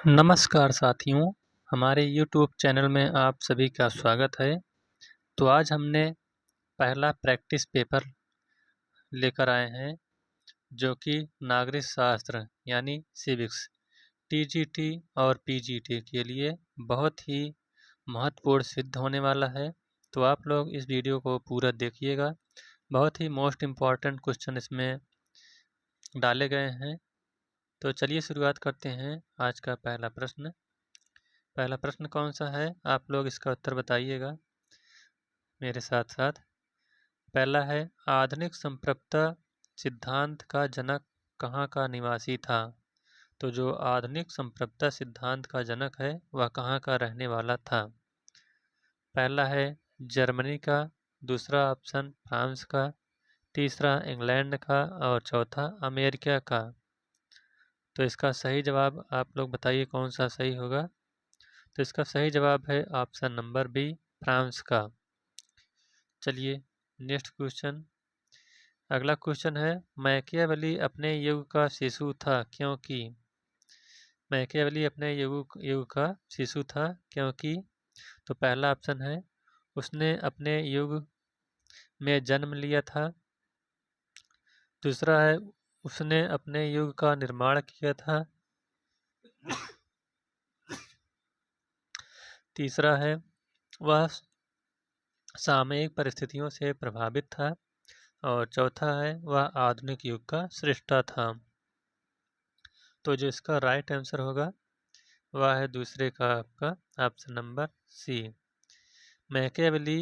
नमस्कार साथियों, हमारे YouTube चैनल में आप सभी का स्वागत है। तो आज हमने पहला प्रैक्टिस पेपर लेकर आए हैं जो कि नागरिक शास्त्र यानी सिविक्स टीजीटी और पीजीटी के लिए बहुत ही महत्वपूर्ण सिद्ध होने वाला है। तो आप लोग इस वीडियो को पूरा देखिएगा। बहुत ही मोस्ट इम्पॉर्टेंट क्वेश्चन इसमें डाले गए हैं। तो चलिए शुरुआत करते हैं। आज का पहला प्रश्न कौन सा है, आप लोग इसका उत्तर बताइएगा मेरे साथ साथ। पहला है, आधुनिक संप्रभुता सिद्धांत का जनक कहाँ का निवासी था। तो जो आधुनिक संप्रभुता सिद्धांत का जनक है वह कहाँ का रहने वाला था। पहला है जर्मनी का, दूसरा ऑप्शन फ्रांस का, तीसरा इंग्लैंड का और चौथा अमेरिका का। तो इसका सही जवाब आप लोग बताइए कौन सा सही होगा। तो इसका सही जवाब है ऑप्शन नंबर बी, फ्रांस का। चलिए नेक्स्ट क्वेश्चन। अगला क्वेश्चन है, मैकियावेली अपने युग का शिशु था क्योंकि। मैकियावेली अपने युग का शिशु था क्योंकि। तो पहला ऑप्शन है, उसने अपने युग में जन्म लिया था। दूसरा है, उसने अपने युग का निर्माण किया था। तीसरा है, वह सामयिक परिस्थितियों से प्रभावित था। और चौथा है, वह आधुनिक युग का सृष्टा था। तो जो इसका राइट आंसर होगा वह है दूसरे का आपका ऑप्शन नंबर सी। मैकियावेली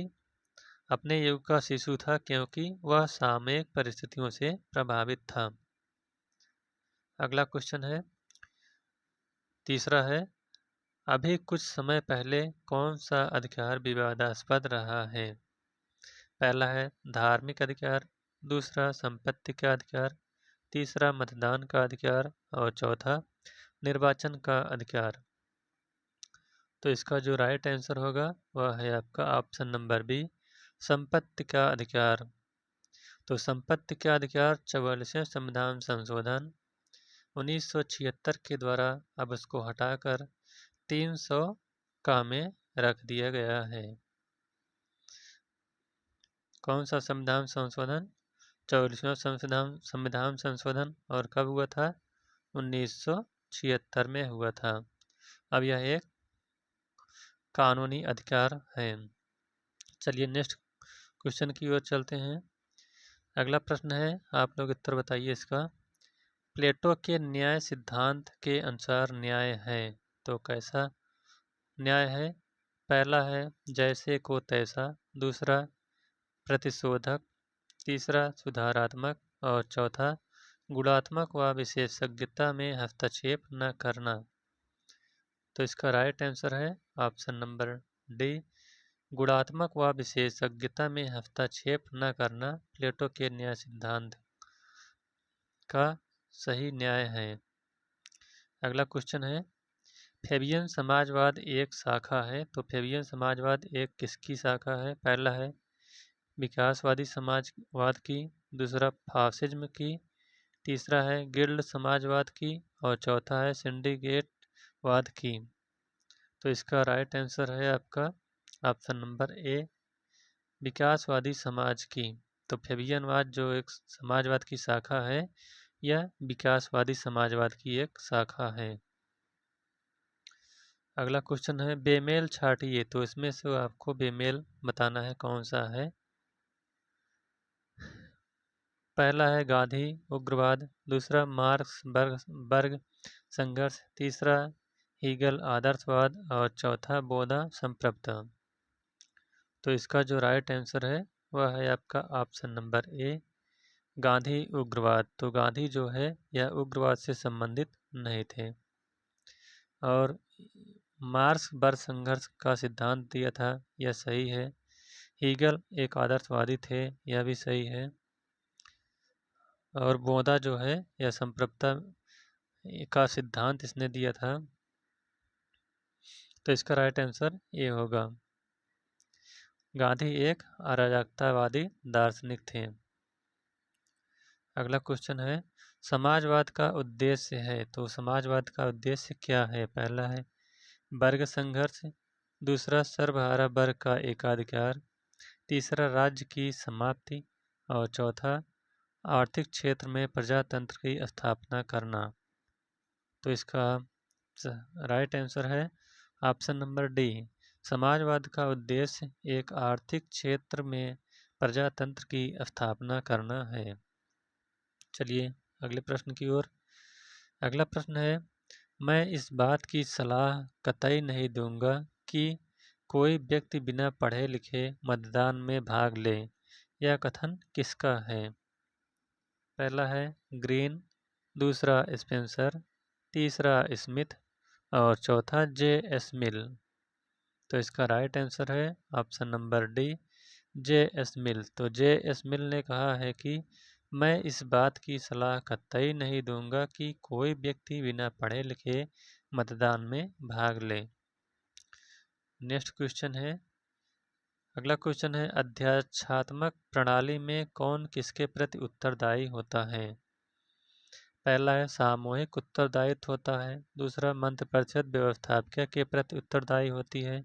अपने युग का शिशु था क्योंकि वह सामयिक परिस्थितियों से प्रभावित था। अगला क्वेश्चन है, तीसरा है, अभी कुछ समय पहले कौन सा अधिकार विवादास्पद रहा है। पहला है धार्मिक अधिकार, दूसरा संपत्ति का अधिकार, तीसरा मतदान का अधिकार और चौथा निर्वाचन का अधिकार। तो इसका जो राइट आंसर होगा वह है आपका ऑप्शन नंबर बी, संपत्ति का अधिकार। तो संपत्ति का अधिकार 44वें संविधान संशोधन 1976 के द्वारा अब उसको हटाकर 300 का में रख दिया गया है। कौन सा संविधान संशोधन? 44वां संविधान संशोधन। और कब हुआ था? 1976 में हुआ था। अब यह एक कानूनी अधिकार है। चलिए नेक्स्ट क्वेश्चन की ओर चलते हैं। अगला प्रश्न है, आप लोग उत्तर बताइए इसका। प्लेटो के न्याय सिद्धांत के अनुसार न्याय है तो कैसा न्याय है। पहला है जैसे को तैसा, दूसरा प्रतिशोधक, तीसरा सुधारात्मक और चौथा गुणात्मक व विशेषज्ञता में हस्तक्षेप न करना। तो इसका राइट आंसर है ऑप्शन नंबर डी, गुणात्मक व विशेषज्ञता में हस्तक्षेप न करना प्लेटो के न्याय सिद्धांत का सही न्याय है। अगला क्वेश्चन है, फेबियन समाजवाद एक शाखा है तो फेबियन समाजवाद एक किसकी शाखा है। पहला है विकासवादी समाजवाद की, दूसरा फासिज्म की, तीसरा है गिल्ड समाजवाद की और चौथा है सिंडिकेटवाद की। तो इसका राइट आंसर है आपका ऑप्शन नंबर ए, विकासवादी समाज की। तो फेबियनवाद जो एक समाजवाद की शाखा है, यह विकासवादी समाजवाद की एक शाखा है। अगला क्वेश्चन है, बेमेल छाटिए तो इसमें से आपको बेमेल बताना है कौन सा है। पहला है गांधी उग्रवाद, दूसरा मार्क्स वर्ग संघर्ष, तीसरा हीगल आदर्शवाद और चौथा बोधा संप्रभुता। तो इसका जो राइट आंसर है वह है आपका ऑप्शन नंबर ए, गांधी उग्रवाद। तो गांधी जो है यह उग्रवाद से संबंधित नहीं थे। और मार्क्स वर्ग संघर्ष का सिद्धांत दिया था, यह सही है। हीगल एक आदर्शवादी थे, यह भी सही है। और बोधा जो है यह संप्रभुता का सिद्धांत इसने दिया था। तो इसका राइट आंसर ये होगा। गांधी एक अराजकतावादी दार्शनिक थे। अगला क्वेश्चन है, समाजवाद का उद्देश्य है, तो समाजवाद का उद्देश्य क्या है? पहला है वर्ग संघर्ष, दूसरा सर्वहारा वर्ग का एकाधिकार, तीसरा राज्य की समाप्ति और चौथा आर्थिक क्षेत्र में प्रजातंत्र की स्थापना करना। तो इसका राइट आंसर है ऑप्शन नंबर डी। समाजवाद का उद्देश्य एक आर्थिक क्षेत्र में प्रजातंत्र की स्थापना करना है। चलिए अगले प्रश्न की ओर। अगला प्रश्न है, मैं इस बात की सलाह कतई नहीं दूंगा कि कोई व्यक्ति बिना पढ़े लिखे मतदान में भाग ले। यह कथन किसका है? पहला है ग्रीन, दूसरा स्पेंसर, तीसरा स्मिथ और चौथा जे एस मिल। तो इसका राइट आंसर है option number D, J S Mill. तो जे एस मिल ने कहा है कि मैं इस बात की सलाह कतई नहीं दूंगा कि कोई व्यक्ति बिना पढ़े लिखे मतदान में भाग ले। नेक्स्ट क्वेश्चन है, अगला क्वेश्चन है, अध्यादेशात्मक प्रणाली में कौन किसके प्रति उत्तरदायी होता है? पहला है सामूहिक उत्तरदायित्व होता है, दूसरा मंत्रिपरिषद व्यवस्थापक के प्रति उत्तरदायी होती है,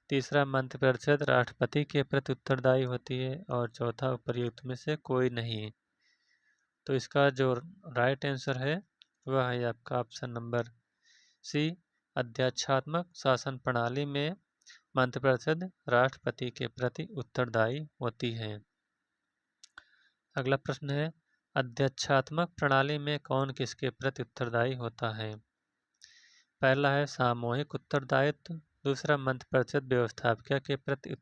तीसरा मंत्रिपरिषद राष्ट्रपति के प्रति उत्तरदायी होती है और चौथा उपर्युक्त में से कोई नहीं। तो इसका जो राइट आंसर है वह है आपका ऑप्शन नंबर सी, अध्यादेशात्मक शासन प्रणाली में मंत्रिपरिषद राष्ट्रपति के प्रति उत्तरदायी होती है। अगला प्रश्न है, अध्यादेशात्मक प्रणाली में कौन किसके प्रति उत्तरदायी होता है? पहला है सामूहिक उत्तरदायित्व, दूसरा मंत्रिपरिषद व्यवस्थापक के प्रति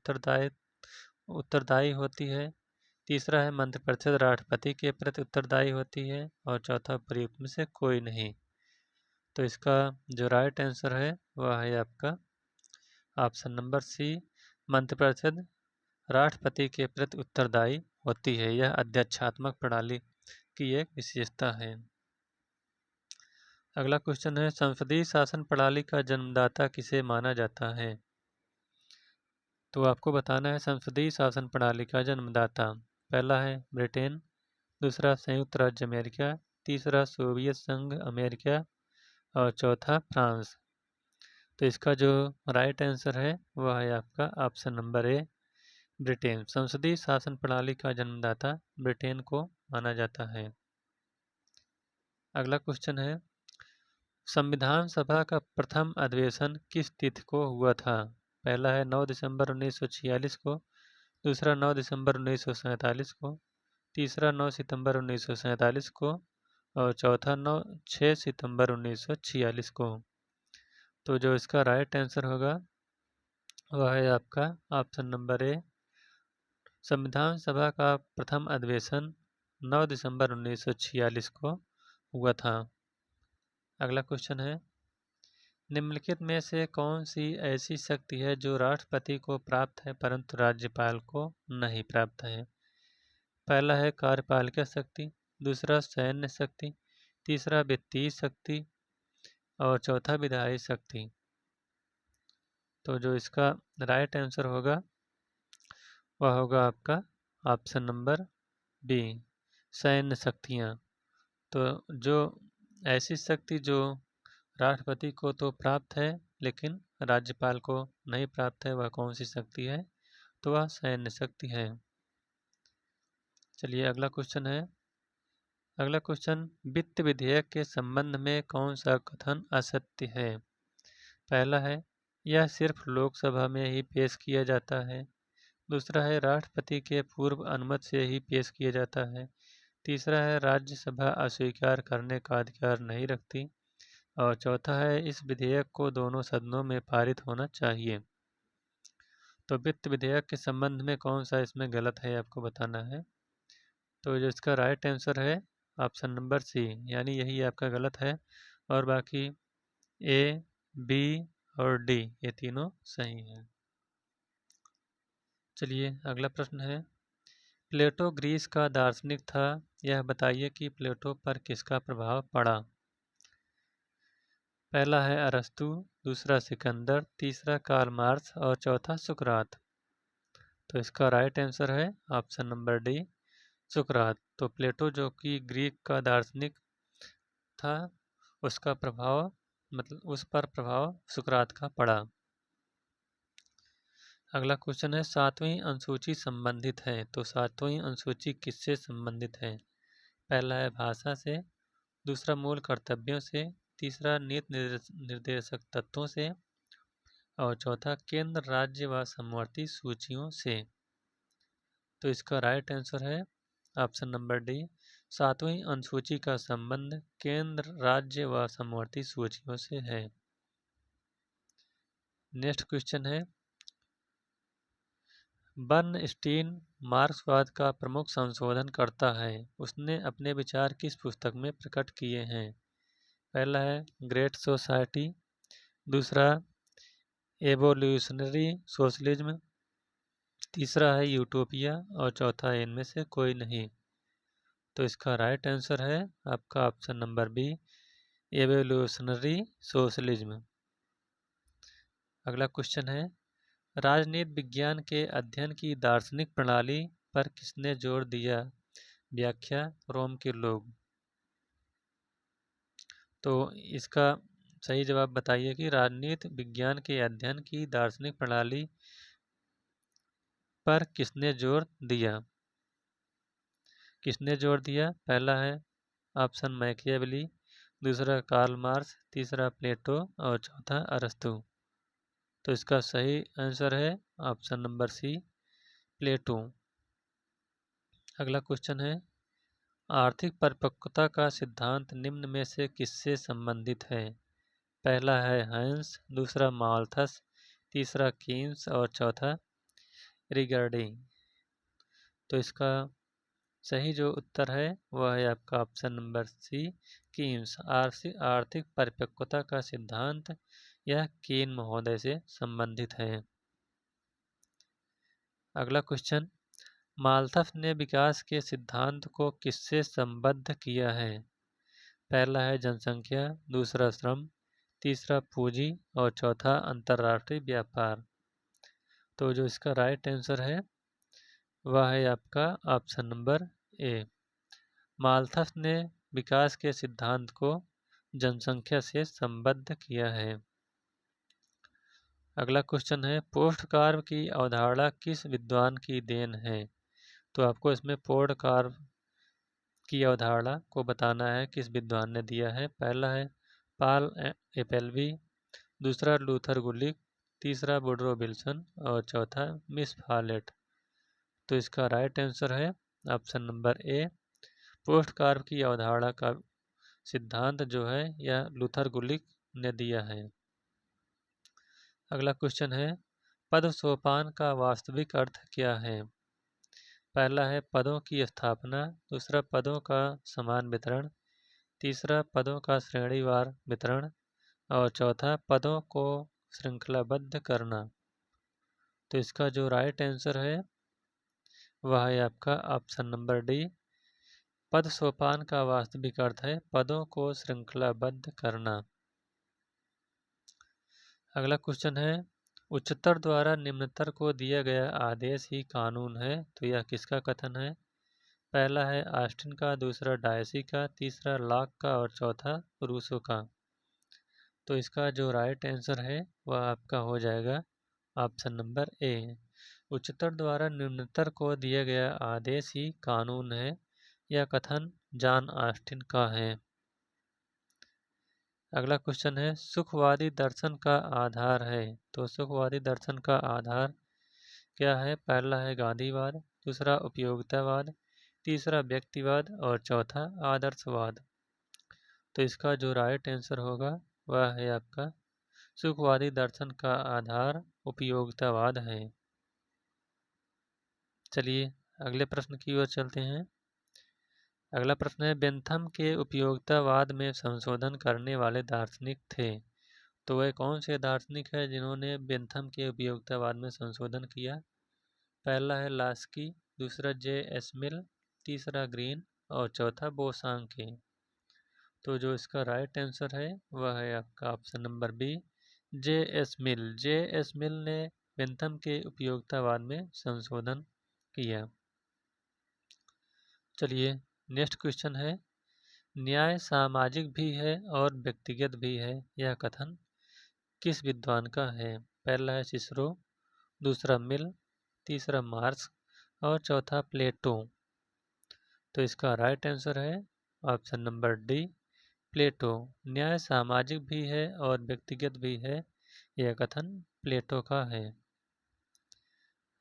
उत्तरदायी होती है, तीसरा है मंत्रिपरिषद राष्ट्रपति के प्रति उत्तरदायी होती है और चौथा उपर्युक्त में से कोई नहीं। तो इसका जो राइट आंसर है वह है आपका ऑप्शन नंबर सी, मंत्रिपरिषद राष्ट्रपति के प्रति उत्तरदायी होती है। यह अध्यादेशात्मक प्रणाली की एक विशेषता है। अगला क्वेश्चन है, संसदीय शासन प्रणाली का जन्मदाता किसे माना जाता है? तो आपको बताना है संसदीय शासन प्रणाली का जन्मदाता। पहला है ब्रिटेन, दूसरा संयुक्त राज्य अमेरिका, तीसरा सोवियत संघ अमेरिका और चौथा फ्रांस। तो इसका जो राइट आंसर है वह है आपका ऑप्शन नंबर ए, ब्रिटेन। संसदीय शासन प्रणाली का जन्मदाता ब्रिटेन को माना जाता है। अगला क्वेश्चन है, संविधान सभा का प्रथम अधिवेशन किस तिथि को हुआ था? पहला है 9 दिसंबर 1946 को, दूसरा 9 दिसंबर 1947 को, तीसरा 9 सितंबर 1947 को और चौथा 6 सितंबर 1946 को। तो जो इसका राइट आंसर होगा वह है आपका ऑप्शन नंबर ए, संविधान सभा का प्रथम अधिवेशन 9 दिसंबर 1946 को हुआ था। अगला क्वेश्चन है, निम्नलिखित में से कौन सी ऐसी शक्ति है जो राष्ट्रपति को प्राप्त है परंतु राज्यपाल को नहीं प्राप्त है? पहला है कार्यपालिका शक्ति, दूसरा सैन्य शक्ति, तीसरा वित्तीय शक्ति और चौथा विधायी शक्ति। तो जो इसका राइट आंसर होगा वह होगा आपका ऑप्शन नंबर बी, सैन्य शक्तियाँ। तो जो ऐसी शक्ति जो राष्ट्रपति को तो प्राप्त है लेकिन राज्यपाल को नहीं प्राप्त है, वह कौन सी शक्ति है? तो वह सैन्य शक्ति है। चलिए अगला क्वेश्चन है, अगला क्वेश्चन, वित्त विधेयक के संबंध में कौन सा कथन असत्य है? पहला है यह सिर्फ लोकसभा में ही पेश किया जाता है, दूसरा है राष्ट्रपति के पूर्व अनुमति से ही पेश किया जाता है, तीसरा है राज्यसभा अस्वीकार करने का अधिकार नहीं रखती और चौथा है इस विधेयक को दोनों सदनों में पारित होना चाहिए। तो वित्त विधेयक के संबंध में कौन सा इसमें गलत है आपको बताना है। तो जो इसका राइट आंसर है ऑप्शन नंबर सी, यानी यही आपका गलत है और बाकी ए, बी और डी ये तीनों सही हैं। चलिए अगला प्रश्न है, प्लेटो ग्रीस का दार्शनिक था, यह बताइए कि प्लेटो पर किसका प्रभाव पड़ा? पहला है अरस्तु, दूसरा सिकंदर, तीसरा कार्ल मार्क्स और चौथा सुकरात। तो इसका राइट आंसर है ऑप्शन नंबर डी, सुकरात। तो प्लेटो जो कि ग्रीक का दार्शनिक था उसका प्रभाव मतलब उस पर प्रभाव सुकरात का पड़ा। अगला क्वेश्चन है सातवीं अनुसूची संबंधित है, तो सातवीं अनुसूची किससे संबंधित है? पहला है भाषा से, दूसरा मूल कर्तव्यों से, तीसरा नीति निर्देशक तत्वों से और चौथा केंद्र राज्य व समवर्ती सूचियों से। तो इसका राइट आंसर है ऑप्शन नंबर डी, सातवीं अनुसूची का संबंध केंद्र राज्य व समवर्ती सूचियों से है। नेक्स्ट क्वेश्चन है बर्नस्टीन मार्क्सवाद का प्रमुख संशोधन करता है, उसने अपने विचार किस पुस्तक में प्रकट किए हैं? पहला है ग्रेट सोसाइटी, दूसरा एवोल्यूशनरी सोशलिज्म, तीसरा है यूटोपिया और चौथा है इनमें से कोई नहीं। तो इसका राइट आंसर है आपका option number B, evolutionary socialism. अगला क्वेश्चन है राजनीति विज्ञान के अध्ययन की दार्शनिक प्रणाली पर किसने जोर दिया? व्याख्या रोम के लोग। तो इसका सही जवाब बताइए कि राजनीति विज्ञान के अध्ययन की दार्शनिक प्रणाली पर किसने जोर दिया? किसने जोर दिया? पहला है ऑप्शन मैकियावेली, दूसरा कार्ल मार्क्स, तीसरा प्लेटो और चौथा अरस्तु। तो इसका सही आंसर है ऑप्शन नंबर सी, प्लेटो। अगला क्वेश्चन है आर्थिक परिपक्वता का सिद्धांत निम्न में से किससे संबंधित है? पहला है हाइंस, दूसरा माल्थस, तीसरा कीन्स और चौथा रिगार्डी। तो इसका सही जो उत्तर है वह है आपका ऑप्शन नंबर सी, कीन्स। आर्थिक परिपक्वता का सिद्धांत यह कीन महोदय से संबंधित है। अगला क्वेश्चन माल्थस ने विकास के सिद्धांत को किससे संबद्ध किया है? पहला है जनसंख्या, दूसरा श्रम, तीसरा पूंजी और चौथा अंतर्राष्ट्रीय व्यापार। तो जो इसका राइट आंसर है वह है आपका ऑप्शन नंबर ए, माल्थस ने विकास के सिद्धांत को जनसंख्या से संबद्ध किया है। अगला क्वेश्चन है पोस्ट कार्व की अवधारणा किस विद्वान की देन है? तो आपको इसमें पोस्ट कार्व की अवधारणा को बताना है किस विद्वान ने दिया है। पहला है पॉल एपेलबी, दूसरा लूथर गुलिक, तीसरा वुडरो विल्सन और चौथा मिस फॉलेट। तो इसका राइट आंसर है ऑप्शन नंबर ए, पोस्ट कार्व की अवधारणा का सिद्धांत जो है यह लूथर गुलिक ने दिया है। अगला क्वेश्चन है पद सोपान का वास्तविक अर्थ क्या है? पहला है पदों की स्थापना, दूसरा पदों का समान वितरण, तीसरा पदों का श्रेणीवार वितरण और चौथा पदों को श्रृंखलाबद्ध करना। तो इसका जो राइट आंसर है वह है आपका ऑप्शन नंबर डी, पद सोपान का वास्तविक अर्थ है पदों को श्रृंखलाबद्ध करना। अगला क्वेश्चन है उच्चतर द्वारा निम्नतर को दिया गया आदेश ही कानून है, तो यह किसका कथन है? पहला है ऑस्टिन का, दूसरा डायसी का, तीसरा लॉक का और चौथा रूसो का। तो इसका जो राइट आंसर है वह आपका हो जाएगा ऑप्शन नंबर ए, उच्चतर द्वारा निम्नतर को दिया गया आदेश ही कानून है। यह कथन जॉन ऑस्टिन का है। अगला क्वेश्चन है सुखवादी दर्शन का आधार है, तो सुखवादी दर्शन का आधार क्या है? पहला है गांधीवाद, दूसरा उपयोगितावाद, तीसरा व्यक्तिवाद और चौथा आदर्शवाद। तो इसका जो राइट आंसर होगा वह है आपका सुखवादी दर्शन का आधार उपयोगितावाद है। चलिए अगले प्रश्न की ओर चलते हैं। अगला प्रश्न है बेंथम के उपयोगितावाद में संशोधन करने वाले दार्शनिक थे, तो वह कौन से दार्शनिक है जिन्होंने बेंथम के उपयोगितावाद में संशोधन किया? पहला है लास्की, दूसरा जे एस मिल, तीसरा ग्रीन और चौथा बोसांके। तो जो इसका राइट आंसर है वह है आपका option number B, J S Mill. J S Mill ने बेंथम के उपयोगितावाद में संशोधन किया। चलिए नेक्स्ट क्वेश्चन है न्याय सामाजिक भी है और व्यक्तिगत भी है, यह कथन किस विद्वान का है? पहला है सिसरो, दूसरा मिल, तीसरा मार्क्स और चौथा प्लेटो। तो इसका राइट आंसर है ऑप्शन नंबर डी, प्लेटो। न्याय सामाजिक भी है और व्यक्तिगत भी है, यह कथन प्लेटो का है।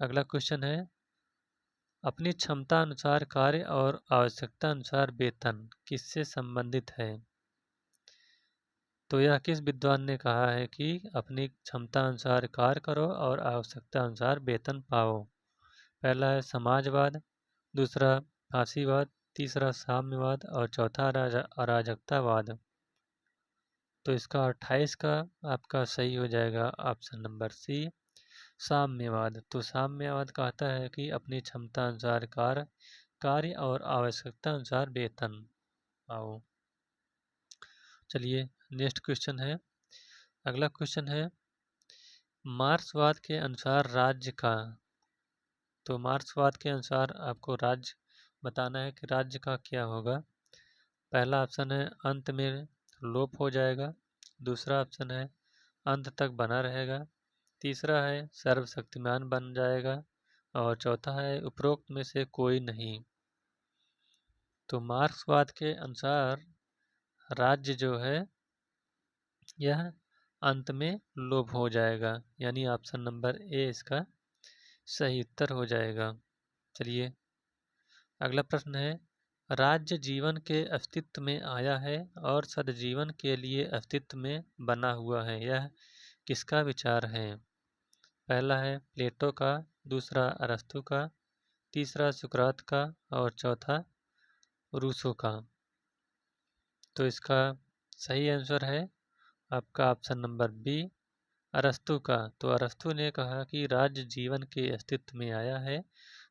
अगला क्वेश्चन है, अपनी क्षमता अनुसार कार्य और आवश्यकता अनुसार वेतन किससे संबंधित है? तो यह किस विद्वान ने कहा है कि अपनी क्षमता अनुसार कार्य करो और आवश्यकता अनुसार वेतन पाओ? पहला है समाजवाद, दूसरा फांसीवाद, तीसरा साम्यवाद और चौथा अराजकतावाद। तो इसका 28 का आपका सही हो जाएगा ऑप्शन नंबर सी, साम्यवाद। तो साम्यवाद कहता है कि अपनी क्षमता अनुसार कार्य और आवश्यकता अनुसार वेतन पाओ। चलिए नेक्स्ट क्वेश्चन है, अगला क्वेश्चन है, मार्क्सवाद के अनुसार राज्य का, तो मार्क्सवाद के अनुसार आपको राज्य बताना है कि राज्य का क्या होगा। पहला ऑप्शन है अंत में लोप हो जाएगा, दूसरा ऑप्शन है अंत तक बना रहेगा, तीसरा है सर्वशक्तिमान बन जाएगा और चौथा है उपरोक्त में से कोई नहीं। तो मार्क्सवाद के अनुसार राज्य जो है यह अंत में लोप हो जाएगा, यानी ऑप्शन नंबर ए इसका सही उत्तर हो जाएगा। चलिए अगला प्रश्न है, राज्य जीवन के अस्तित्व में आया है और सदजीवन के लिए अस्तित्व में बना हुआ है, यह किसका विचार है? पहला है प्लेटो का, दूसरा अरस्तु का, तीसरा सुकरात का और चौथा रूसो का। तो इसका सही आंसर है आपका ऑप्शन नंबर बी, अरस्तु का। तो अरस्तु ने कहा कि राज्य जीवन के अस्तित्व में आया है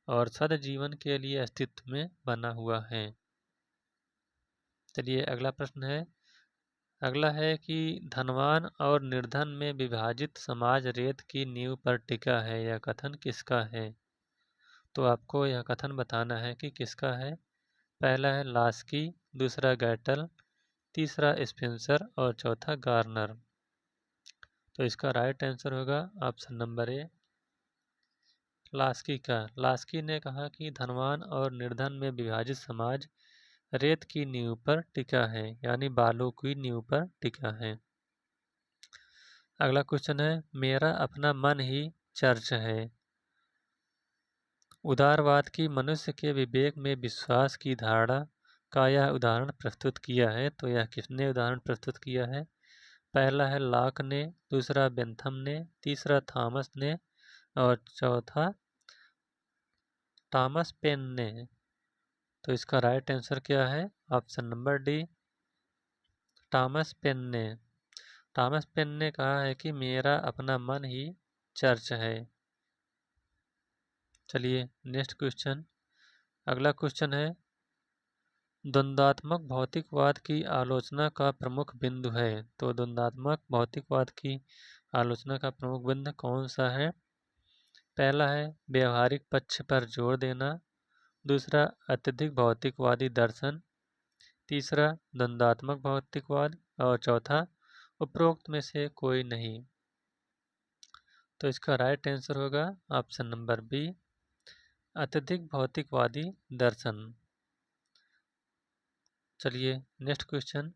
और सदजीवन के लिए अस्तित्व में बना हुआ है। चलिए अगला प्रश्न है, अगला है कि धनवान और निर्धन में विभाजित समाज रेत की नींव पर टिका है, यह कथन किसका है? तो आपको यह कथन बताना है कि किसका है। पहला है लास्की, दूसरा गैटल, तीसरा स्पेंसर और चौथा गार्नर। तो इसका राइट आंसर होगा ऑप्शन नंबर ए, लास्की का। लास्की ने कहा कि धनवान और निर्धन में विभाजित समाज रेत की नींव पर टिका है, यानी बालू की नींव पर टिका है। अगला क्वेश्चन है, मेरा अपना मन ही चर्च है। उदारवाद की मनुष्य के विवेक में विश्वास की धारणा का यह उदाहरण प्रस्तुत किया है। तो यह किसने उदाहरण प्रस्तुत किया है? पहला है लॉक ने, दूसरा बेंथम ने, तीसरा थॉमस ने और चौथा थॉमस पेन ने। तो इसका राइट आंसर क्या है? Option number D, Thomas pen ने। थॉमस पेन ने कहा है कि मेरा अपना मन ही चर्च है। चलिए नेक्स्ट क्वेश्चन, अगला क्वेश्चन है, द्वंद्वात्मक भौतिकवाद की आलोचना का प्रमुख बिंदु है। तो द्वंद्वात्मक भौतिकवाद की आलोचना का प्रमुख बिंदु कौन सा है? पहला है व्यवहारिक पक्ष पर जोर देना, दूसरा अत्यधिक भौतिकवादी दर्शन, तीसरा द्वंद्वात्मक भौतिकवाद और चौथा उपरोक्त में से कोई नहीं। तो इसका राइट आंसर होगा ऑप्शन नंबर बी, अत्यधिक भौतिकवादी दर्शन। चलिए नेक्स्ट क्वेश्चन,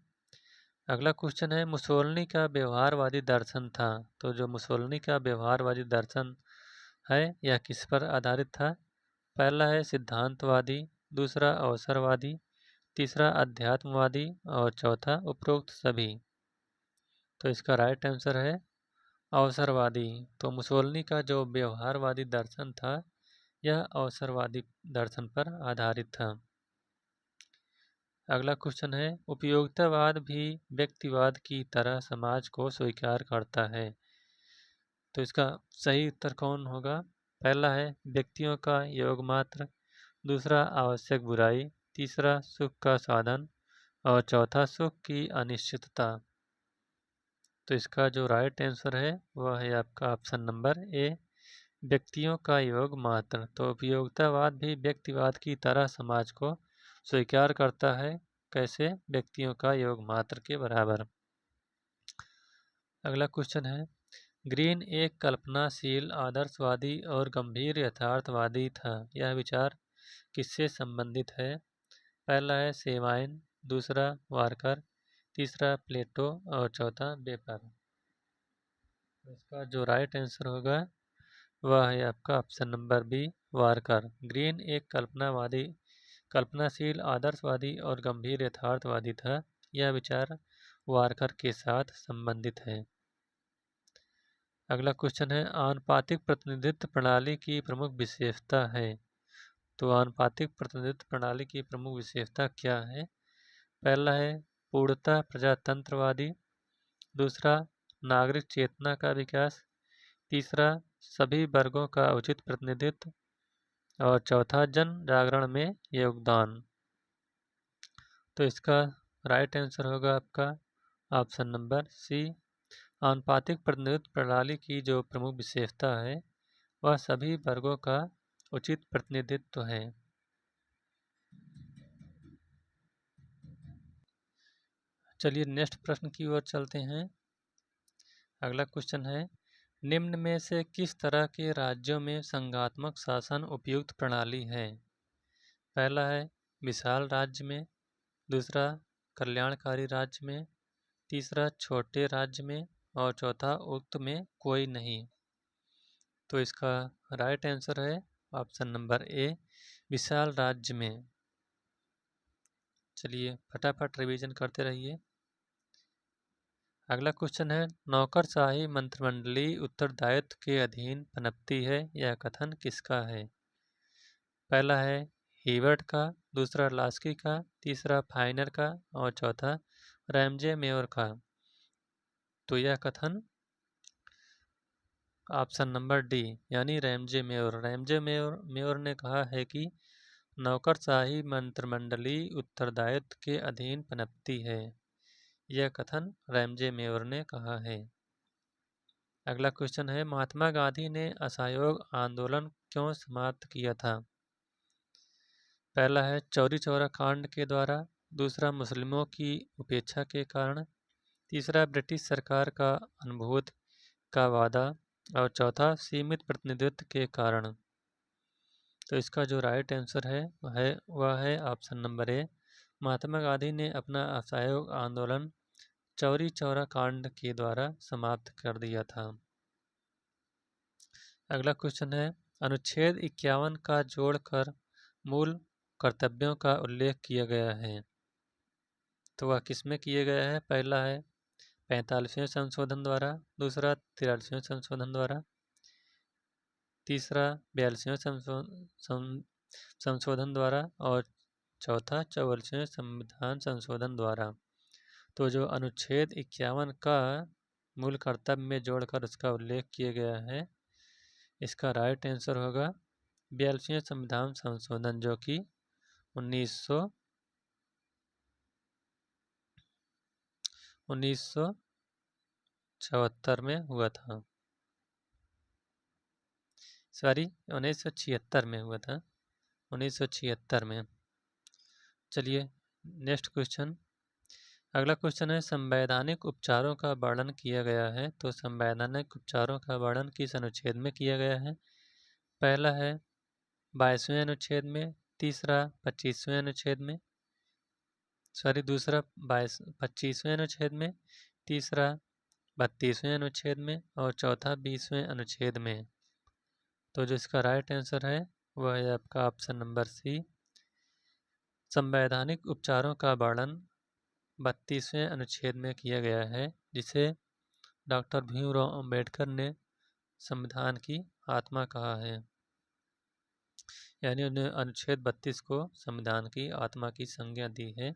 अगला क्वेश्चन है, मुसोलिनी का व्यवहारवादी दर्शन था। तो जो मुसोलिनी का व्यवहारवादी दर्शन है यह किस पर आधारित था? पहला है सिद्धांतवादी, दूसरा अवसरवादी, तीसरा अध्यात्मवादी और चौथा उपरोक्त सभी। तो इसका राइट आंसर है अवसरवादी। तो मुसोलिनी का जो व्यवहारवादी दर्शन था यह अवसरवादी दर्शन पर आधारित था। अगला क्वेश्चन है, उपयोगितावाद भी व्यक्तिवाद की तरह समाज को स्वीकार करता है। तो इसका सही उत्तर कौन होगा? पहला है व्यक्तियों का योग मात्र, दूसरा आवश्यक बुराई, तीसरा सुख का साधन और चौथा सुख की अनिश्चितता। तो इसका जो राइट आंसर है वह है आपका ऑप्शन नंबर ए, व्यक्तियों का योग मात्र। तो उपयोगितावाद भी व्यक्तिवाद की तरह समाज को स्वीकार करता है कैसे व्यक्तियों का योग मात्र के बराबर। अगला क्वेश्चन है, ग्रीन एक कल्पनाशील, आदर्शवादी और गंभीर यथार्थवादी था। यह विचार किससे संबंधित है? पहला है सेवाइन, दूसरा वारकर, तीसरा प्लेटो और चौथा बेपर। इसका जो राइट आंसर होगा वह है आपका ऑप्शन नंबर बी, वारकर। ग्रीन एक कल्पनाशील, आदर्शवादी और गंभीर यथार्थवादी था। यह विचार वारकर के साथ संबंधित है। अगला क्वेश्चन है, आनुपातिक प्रतिनिधित्व प्रणाली की प्रमुख विशेषता है। तो आनुपातिक प्रतिनिधित्व प्रणाली की प्रमुख विशेषता क्या है? पहला है पूर्णतः प्रजातंत्रवादी, दूसरा नागरिक चेतना का विकास, तीसरा सभी वर्गों का उचित प्रतिनिधित्व और चौथा जन जागरण में योगदान। तो इसका राइट आंसर होगा आपका ऑप्शन नंबर सी। आनुपातिक प्रतिनिधित्व प्रणाली की जो प्रमुख विशेषता है वह सभी वर्गों का उचित प्रतिनिधित्व है। चलिए नेक्स्ट प्रश्न की ओर चलते हैं। अगला क्वेश्चन है, निम्न में से किस तरह के राज्यों में संघात्मक शासन उपयुक्त प्रणाली है? पहला है विशाल राज्य में, दूसरा कल्याणकारी राज्य में, तीसरा छोटे राज्य में और चौथा उक्त में कोई नहीं। तो इसका राइट आंसर है ऑप्शन नंबर ए, विशाल राज्य में। चलिए फटाफट रिवीजन करते रहिए। अगला क्वेश्चन है, नौकरशाही मंत्रिमंडलीय उत्तरदायित्व के अधीन पनपती है, यह कथन किसका है? पहला है हीवर्ट का, दूसरा लास्की का, तीसरा फाइनर का और चौथा रैमजे मेयर का। तो यह कथन ऑप्शन नंबर डी यानी रैमजे मेयर ने कहा है कि नौकरशाही मंत्रिमंडलीय उत्तरदायित्व के अधीन पनपती है। यह कथन रैमजे मेयर ने कहा है। अगला क्वेश्चन है, महात्मा गांधी ने असहयोग आंदोलन क्यों समाप्त किया था? पहला है चौरी चौरा कांड के द्वारा, दूसरा मुस्लिमों की उपेक्षा के कारण, तीसरा ब्रिटिश सरकार का अनुभूत का वादा और चौथा सीमित प्रतिनिधित्व के कारण। तो इसका जो राइट आंसर है वह है ऑप्शन नंबर ए, महात्मा गांधी ने अपना असहयोग आंदोलन चौरी चौरा कांड के द्वारा समाप्त कर दिया था। अगला क्वेश्चन है, अनुच्छेद 51 का जोड़कर मूल कर्तव्यों का उल्लेख किया गया है। तो वह किसमें किया गया है? पहला है 45वें संशोधन द्वारा, दूसरा 43वें संशोधन द्वारा, तीसरा 42वें संशोधन द्वारा और चौथा 44वें संविधान संशोधन द्वारा। तो जो अनुच्छेद 51 का मूल कर्तव्य में जोड़कर उसका उल्लेख किया गया है, इसका राइट आंसर होगा 42वें संविधान संशोधन, जो कि 1976 में हुआ था। सॉरी 1976 में हुआ था, 1976 में। चलिए नेक्स्ट क्वेश्चन। अगला क्वेश्चन है, संवैधानिक उपचारों का वर्णन किया गया है। तो संवैधानिक उपचारों का वर्णन किस अनुच्छेद में किया गया है? पहला है 22वें अनुच्छेद में, तीसरा 25वें अनुच्छेद में, दूसरा 25वें अनुच्छेद में, तीसरा 32वें अनुच्छेद में और चौथा 20वें अनुच्छेद में। तो जो इसका राइट आंसर है वह है आपका ऑप्शन नंबर सी, संवैधानिक उपचारों का वर्णन 32वें अनुच्छेद में किया गया है, जिसे डॉक्टर भीमराव अंबेडकर ने संविधान की आत्मा कहा है। यानी उन्हें अनुच्छेद 32 को संविधान की आत्मा की संज्ञा दी है।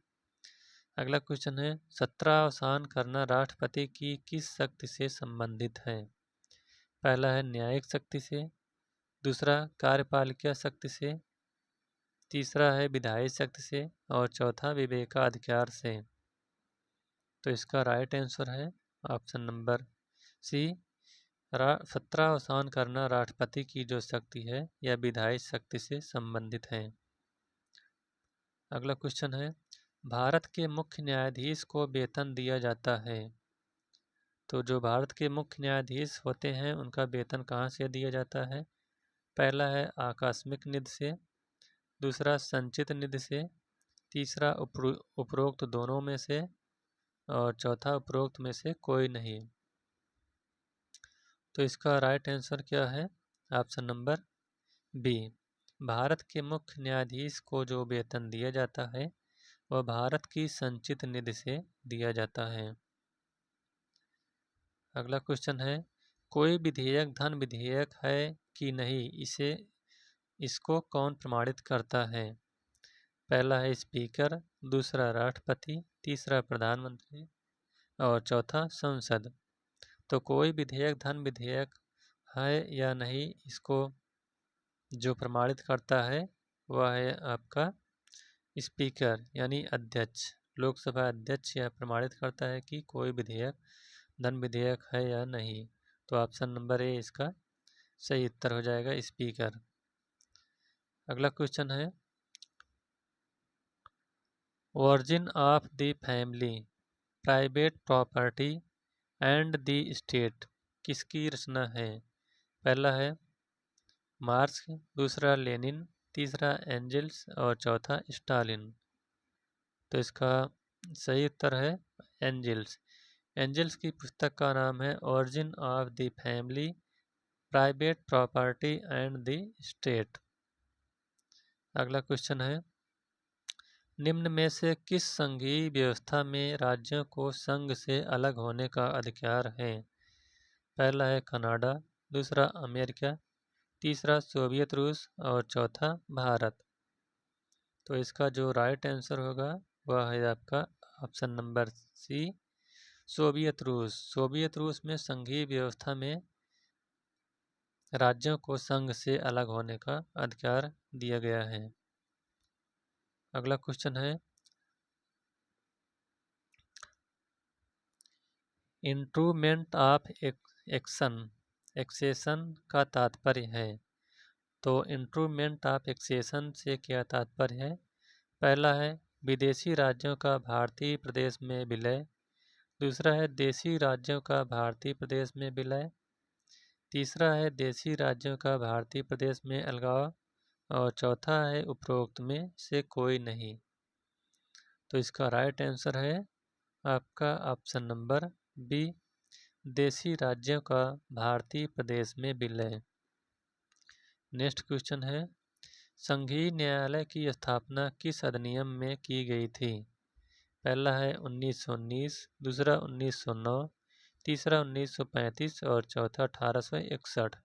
अगला क्वेश्चन है, सत्रावसान करना राष्ट्रपति की किस शक्ति से संबंधित है? पहला है न्यायिक शक्ति से, दूसरा कार्यपालिका शक्ति से, तीसरा है विधायी शक्ति से और चौथा विवेकाधिकार से। तो इसका राइट आंसर है ऑप्शन नंबर सी, सत्रावसान करना राष्ट्रपति की जो शक्ति है यह विधायी शक्ति से संबंधित है। अगला क्वेश्चन है, भारत के मुख्य न्यायाधीश को वेतन दिया जाता है। तो जो भारत के मुख्य न्यायाधीश होते हैं उनका वेतन कहाँ से दिया जाता है? पहला है आकस्मिक निधि से, दूसरा संचित निधि से, तीसरा उपरोक्त दोनों में से, और चौथा उपरोक्त में से कोई नहीं। तो इसका राइट आंसर क्या है? Option number B. भारत के मुख्य न्यायाधीश को जो वेतन दिया जाता है वह भारत की संचित निधि से दिया जाता है। अगला क्वेश्चन है, कोई विधेयक धन विधेयक है कि नहीं, इसको कौन प्रमाणित करता है? पहला है स्पीकर, दूसरा राष्ट्रपति, तीसरा प्रधानमंत्री और चौथा संसद। तो कोई विधेयक धन विधेयक है या नहीं, इसको जो प्रमाणित करता है वह है आपका स्पीकर यानी अध्यक्ष। लोकसभा अध्यक्ष यह प्रमाणित करता है कि कोई विधेयक धन विधेयक है या नहीं। तो ऑप्शन नंबर ए इसका सही उत्तर हो जाएगा, स्पीकर। अगला क्वेश्चन है, origin of the family, private property and the state किसकी रचना है? पहला है मार्क्स, दूसरा लेनिन, तीसरा एंजल्स और चौथा स्टालिन। तो इसका सही उत्तर है एंजल्स। एंजल्स की पुस्तक का नाम है origin of the family, private property and the state. अगला क्वेश्चन है, निम्न में से किस संघीय व्यवस्था में राज्यों को संघ से अलग होने का अधिकार है? पहला है कनाडा, दूसरा अमेरिका, तीसरा सोवियत रूस और चौथा भारत। तो इसका जो राइट आंसर होगा वह है आपका ऑप्शन नंबर सी, सोवियत रूस। सोवियत रूस में संघीय व्यवस्था में राज्यों को संघ से अलग होने का अधिकार दिया गया है। अगला क्वेश्चन है, इंस्ट्रूमेंट ऑफ एक्सेशन का तात्पर्य है। तो इंस्ट्रूमेंट ऑफ एक्सेशन से क्या तात्पर्य है? पहला है विदेशी राज्यों का भारतीय प्रदेश में विलय, दूसरा है देशी राज्यों का भारतीय प्रदेश में विलय, तीसरा है देशी राज्यों का भारतीय प्रदेश में अलगाव और चौथा है उपरोक्त में से कोई नहीं। तो इसका राइट आंसर है आपका ऑप्शन नंबर बी, देशी राज्यों का भारतीय प्रदेश में विलय। नेक्स्ट क्वेश्चन है, संघीय न्यायालय की स्थापना किस अधिनियम में की गई थी? पहला है 1919, दूसरा 1909, तीसरा 1935 और चौथा 1861।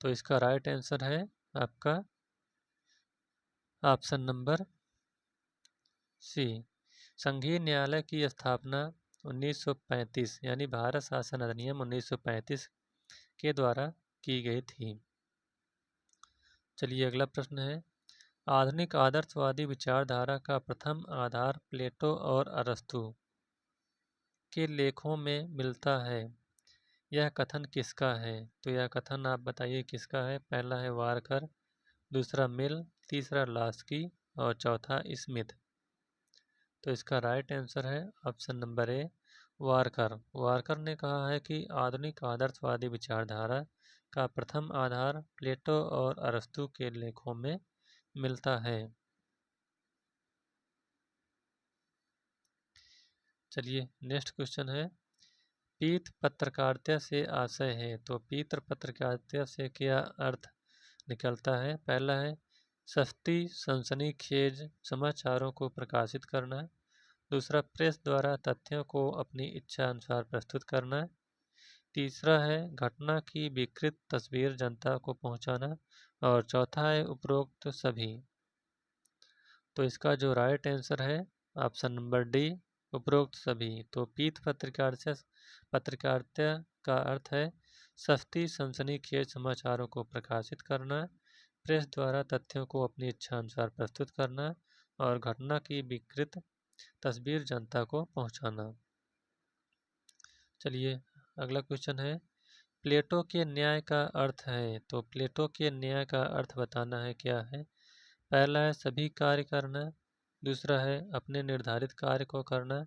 तो इसका राइट आंसर है आपका ऑप्शन नंबर सी, संघीय न्यायालय की स्थापना 1935 यानी भारत शासन अधिनियम 1935 के द्वारा की गई थी। चलिए अगला प्रश्न है, आधुनिक आदर्शवादी विचारधारा का प्रथम आधार प्लेटो और अरस्तु के लेखों में मिलता है, यह कथन किसका है? तो यह कथन आप बताइए किसका है? पहला है वारकर, दूसरा मिल, तीसरा लास्की और चौथा स्मिथ। तो इसका राइट आंसर है ऑप्शन नंबर ए, वारकर। वारकर ने कहा है कि आधुनिक आदर्शवादी विचारधारा का प्रथम आधार प्लेटो और अरस्तु के लेखों में मिलता है। चलिए नेक्स्ट क्वेश्चन है, पीत पत्रकारिता से आशय है। तो पीत पत्रकारिता से क्या अर्थ निकलता है? पहला है सस्ती सनसनीखेज समाचारों को प्रकाशित करना, दूसरा प्रेस द्वारा तथ्यों को अपनी इच्छा अनुसार प्रस्तुत करना, तीसरा है घटना की विकृत तस्वीर जनता को पहुंचाना और चौथा है उपरोक्त सभी। तो इसका जो राइट आंसर है ऑप्शन नंबर डी, उपरोक्त सभी। तो पीत पत्रकारिता का अर्थ है सस्ती सनसनीखेज समाचारों को प्रकाशित करना, प्रेस द्वारा तथ्यों को अपनी इच्छा अनुसार प्रस्तुत करना और घटना की विकृत तस्वीर जनता को पहुंचाना। चलिए अगला क्वेश्चन है, प्लेटो के न्याय का अर्थ है। तो प्लेटो के न्याय का अर्थ बताना है क्या है? पहला है सभी कार्य करना, दूसरा है अपने निर्धारित कार्य को करना,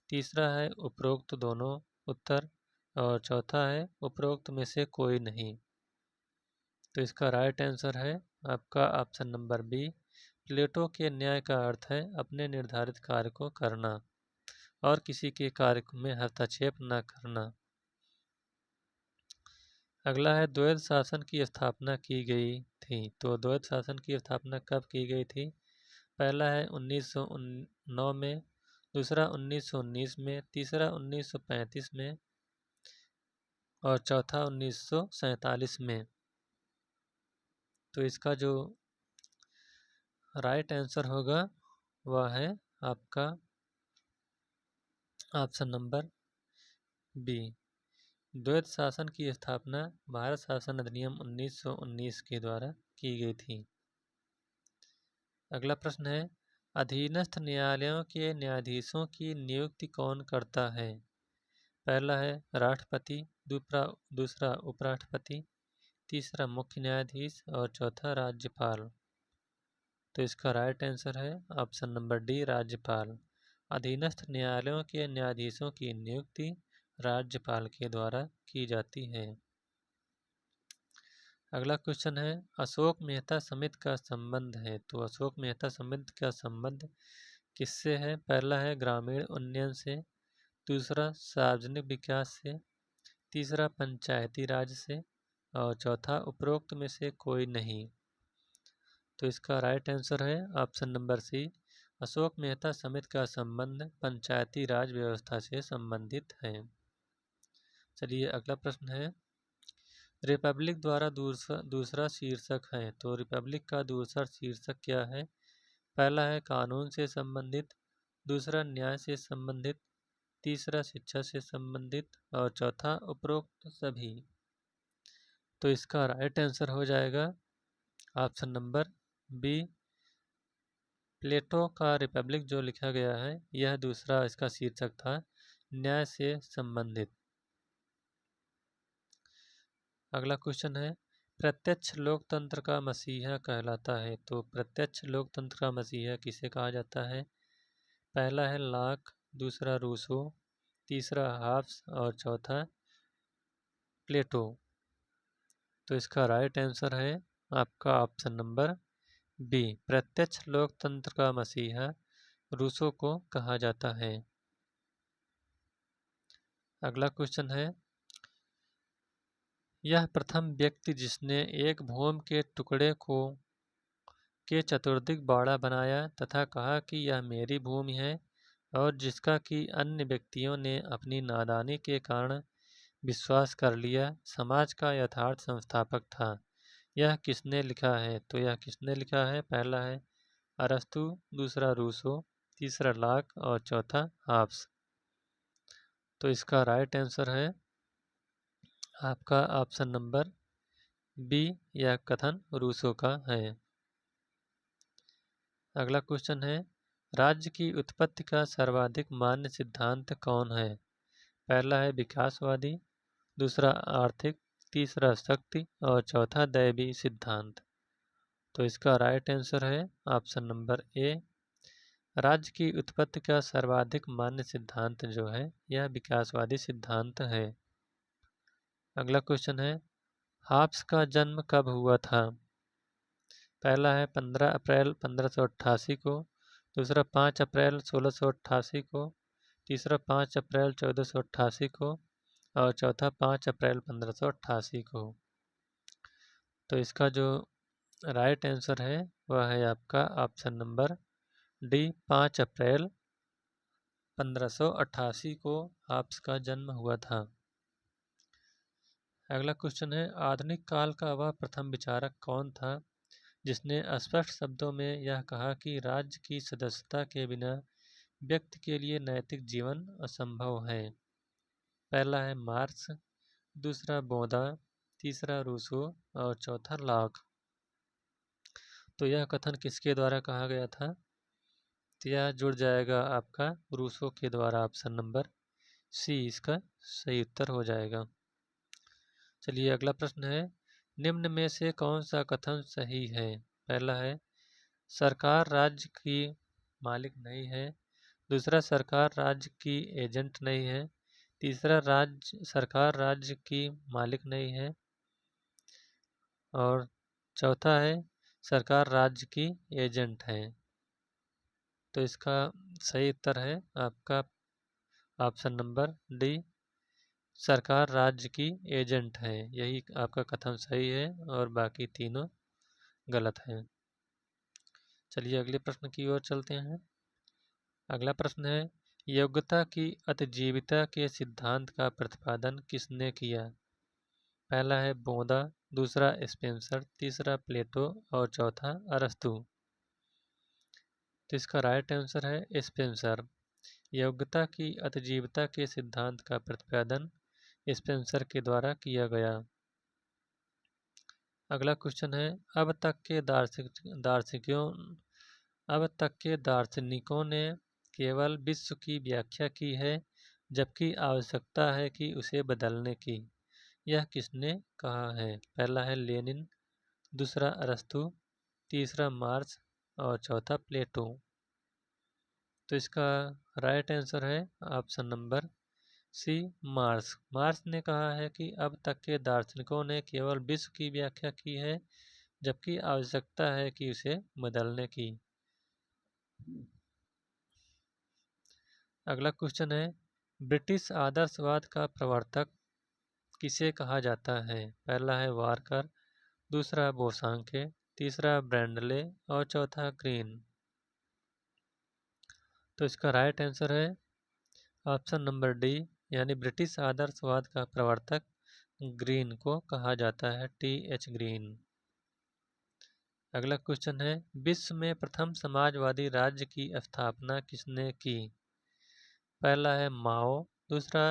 तीसरा है उपरोक्त दोनों उत्तर, और चौथा है उपरोक्त में से कोई नहीं। तो इसका राइट आंसर है आपका ऑप्शन नंबर बी। प्लेटो के न्याय का अर्थ है अपने निर्धारित कार्य को करना और किसी के कार्य में हस्तक्षेप न करना। अगला है द्वैध शासन की स्थापना की गई थी। तो द्वैध शासन की स्थापना कब की गई थी? पहला है 1909 में, दूसरा 1919 में, तीसरा 1935 में और चौथा 1947 में। तो इसका जो राइट आंसर होगा वह है आपका ऑप्शन नंबर बी। द्वैध शासन की स्थापना भारत शासन अधिनियम 1919 के द्वारा की गई थी। अगला प्रश्न है अधीनस्थ न्यायालयों के न्यायाधीशों की नियुक्ति कौन करता है? पहला है राष्ट्रपति, दूसरा उपराष्ट्रपति, तीसरा मुख्य न्यायाधीश और चौथा राज्यपाल। तो इसका राइट आंसर है ऑप्शन नंबर डी, राज्यपाल। अधीनस्थ न्यायालयों के न्यायाधीशों की नियुक्ति राज्यपाल के द्वारा की जाती है। अगला क्वेश्चन है अशोक मेहता समिति का संबंध है। तो अशोक मेहता समिति का संबंध किससे है? पहला है ग्रामीण उन्नयन से, दूसरा सार्वजनिक विकास से, तीसरा पंचायती राज से और चौथा उपरोक्त में से कोई नहीं। तो इसका राइट आंसर है option number C. Ashok Mehta समिति का संबंध पंचायती राज व्यवस्था से संबंधित है। चलिए अगला प्रश्न है रिपब्लिक द्वारा दूसरा शीर्षक है। तो रिपब्लिक का दूसरा शीर्षक क्या है? पहला है कानून से संबंधित, दूसरा न्याय से संबंधित, तीसरा शिक्षा से संबंधित और चौथा उपरोक्त सभी। तो इसका राइट आंसर हो जाएगा ऑप्शन नंबर बी। प्लेटो का रिपब्लिक जो लिखा गया है यह दूसरा इसका शीर्षक था, न्याय से संबंधित। अगला क्वेश्चन है प्रत्यक्ष लोकतंत्र का मसीहा कहलाता है। तो प्रत्यक्ष लोकतंत्र का मसीहा किसे कहा जाता है? पहला है लॉक, दूसरा रूसो, तीसरा हॉब्स और चौथा प्लेटो। तो इसका राइट आंसर है आपका ऑप्शन नंबर बी। प्रत्यक्ष लोकतंत्र का मसीहा रूसो को कहा जाता है। अगला क्वेश्चन है यह प्रथम व्यक्ति जिसने एक भूमि के टुकड़े को के चतुर्दिक बाड़ा बनाया तथा कहा कि यह मेरी भूमि है और जिसका कि अन्य व्यक्तियों ने अपनी नादानी के कारण विश्वास कर लिया, समाज का यथार्थ संस्थापक था। यह किसने लिखा है? तो यह किसने लिखा है? पहला है अरस्तु, दूसरा रूसो, तीसरा लॉक और चौथा हॉब्स। तो इसका राइट आंसर है आपका ऑप्शन नंबर बी। यह कथन रूसो का है। अगला क्वेश्चन है राज्य की उत्पत्ति का सर्वाधिक मान्य सिद्धांत कौन है? पहला है विकासवादी, दूसरा आर्थिक, तीसरा शक्ति और चौथा दैवी सिद्धांत। तो इसका राइट आंसर है ऑप्शन नंबर ए। राज्य की उत्पत्ति का सर्वाधिक मान्य सिद्धांत जो है यह विकासवादी सिद्धांत है। अगला क्वेश्चन है हॉब्स का जन्म कब हुआ था? पहला है 15 अप्रैल 1588 को, दूसरा 5 अप्रैल 1688 को, तीसरा 5 अप्रैल 1488 को और चौथा 5 अप्रैल 1588 को। तो इसका जो राइट आंसर है वह है आपका ऑप्शन नंबर डी। 5 अप्रैल 1588 को हॉब्स का जन्म हुआ था। अगला क्वेश्चन है आधुनिक काल का वह प्रथम विचारक कौन था जिसने स्पष्ट शब्दों में यह कहा कि राज्य की सदस्यता के बिना व्यक्ति के लिए नैतिक जीवन असंभव है? पहला है मार्क्स, दूसरा बोदा, तीसरा रूसो और चौथा लॉक। तो यह कथन किसके द्वारा कहा गया था? तो यह जुड़ जाएगा आपका रूसो के द्वारा। ऑप्शन नंबर सी इसका सही उत्तर हो जाएगा। चलिए अगला प्रश्न है निम्न में से कौन सा कथन सही है? पहला है सरकार राज्य की मालिक नहीं है। दूसरा, सरकार राज्य की एजेंट नहीं है। तीसरा, सरकार राज्य की मालिक नहीं है। और चौथा है, सरकार राज्य की एजेंट है। तो इसका सही उत्तर है आपका ऑप्शन नंबर डी, सरकार राज्य की एजेंट है। यही आपका कथन सही है और बाकी तीनों गलत हैं। चलिए अगले प्रश्न की ओर चलते हैं। अगला प्रश्न है, योग्यता की अतिजीविता के सिद्धांत का प्रतिपादन किसने किया? पहला है बोदा, दूसरा स्पेंसर, तीसरा प्लेटो और चौथा अरस्तु। तो इसका राइट आंसर है स्पेंसर। योग्यता की अतिजीविता के सिद्धांत का प्रतिपादन स्पेंसर के द्वारा किया गया। अगला क्वेश्चन है, अब तक के दार्शनिकों ने केवल विश्व की व्याख्या की है, जबकि आवश्यकता है कि उसे बदलने की। यह किसने कहा है? पहला है लेनिन, दूसरा अरस्तु, तीसरा मार्क्स और चौथा प्लेटो। तो इसका राइट आंसर है option number C, Marx. Marx ने कहा है कि अब तक के दार्शनिकों ने केवल विश्व की व्याख्या की है, जबकि आवश्यकता है कि उसे बदलने की। अगला क्वेश्चन है, ब्रिटिश आदर्शवाद का प्रवर्तक किसे कहा जाता है? पहला है वारकर, दूसरा बोसांके, तीसरा ब्रैंडले और चौथा ग्रीन। तो इसका राइट आंसर है ऑप्शन नंबर डी, यानी ब्रिटिश आदर्शवाद का प्रवर्तक ग्रीन को कहा जाता है, टी.एच. ग्रीन। अगला क्वेश्चन है, विश्व में प्रथम समाजवादी राज्य की स्थापना किसने की? पहला है माओ, दूसरा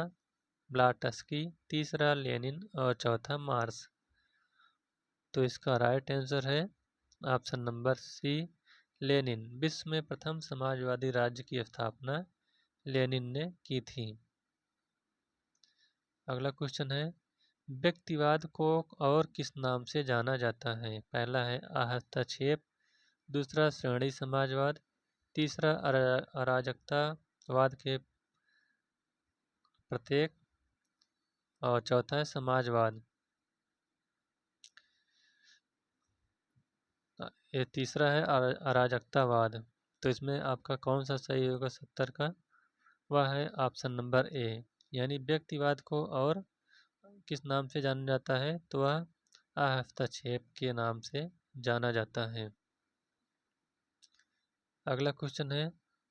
ब्लाटस्की, तीसरा लेनिन और चौथा मार्क्स। तो इसका राइट आंसर है ऑप्शन नंबर सी, लेनिन। विश्व में प्रथम समाजवादी राज्य की स्थापना लेनिन ने की थी। अगला क्वेश्चन है, व्यक्तिवाद को और किस नाम से जाना जाता है? पहला है हस्तक्षेप, दूसरा श्रेणी समाजवाद, तीसरा अराजकतावाद के प्रत्येक और चौथा है समाजवाद। ये तीसरा है अराजकतावाद। तो इसमें आपका कौन सा सही होगा 70 का? वह है ऑप्शन नंबर ए, यानी व्यक्तिवाद को और किस नाम से जाना जाता है? तो वह हस्तक्षेप के नाम से जाना जाता है। अगला क्वेश्चन है,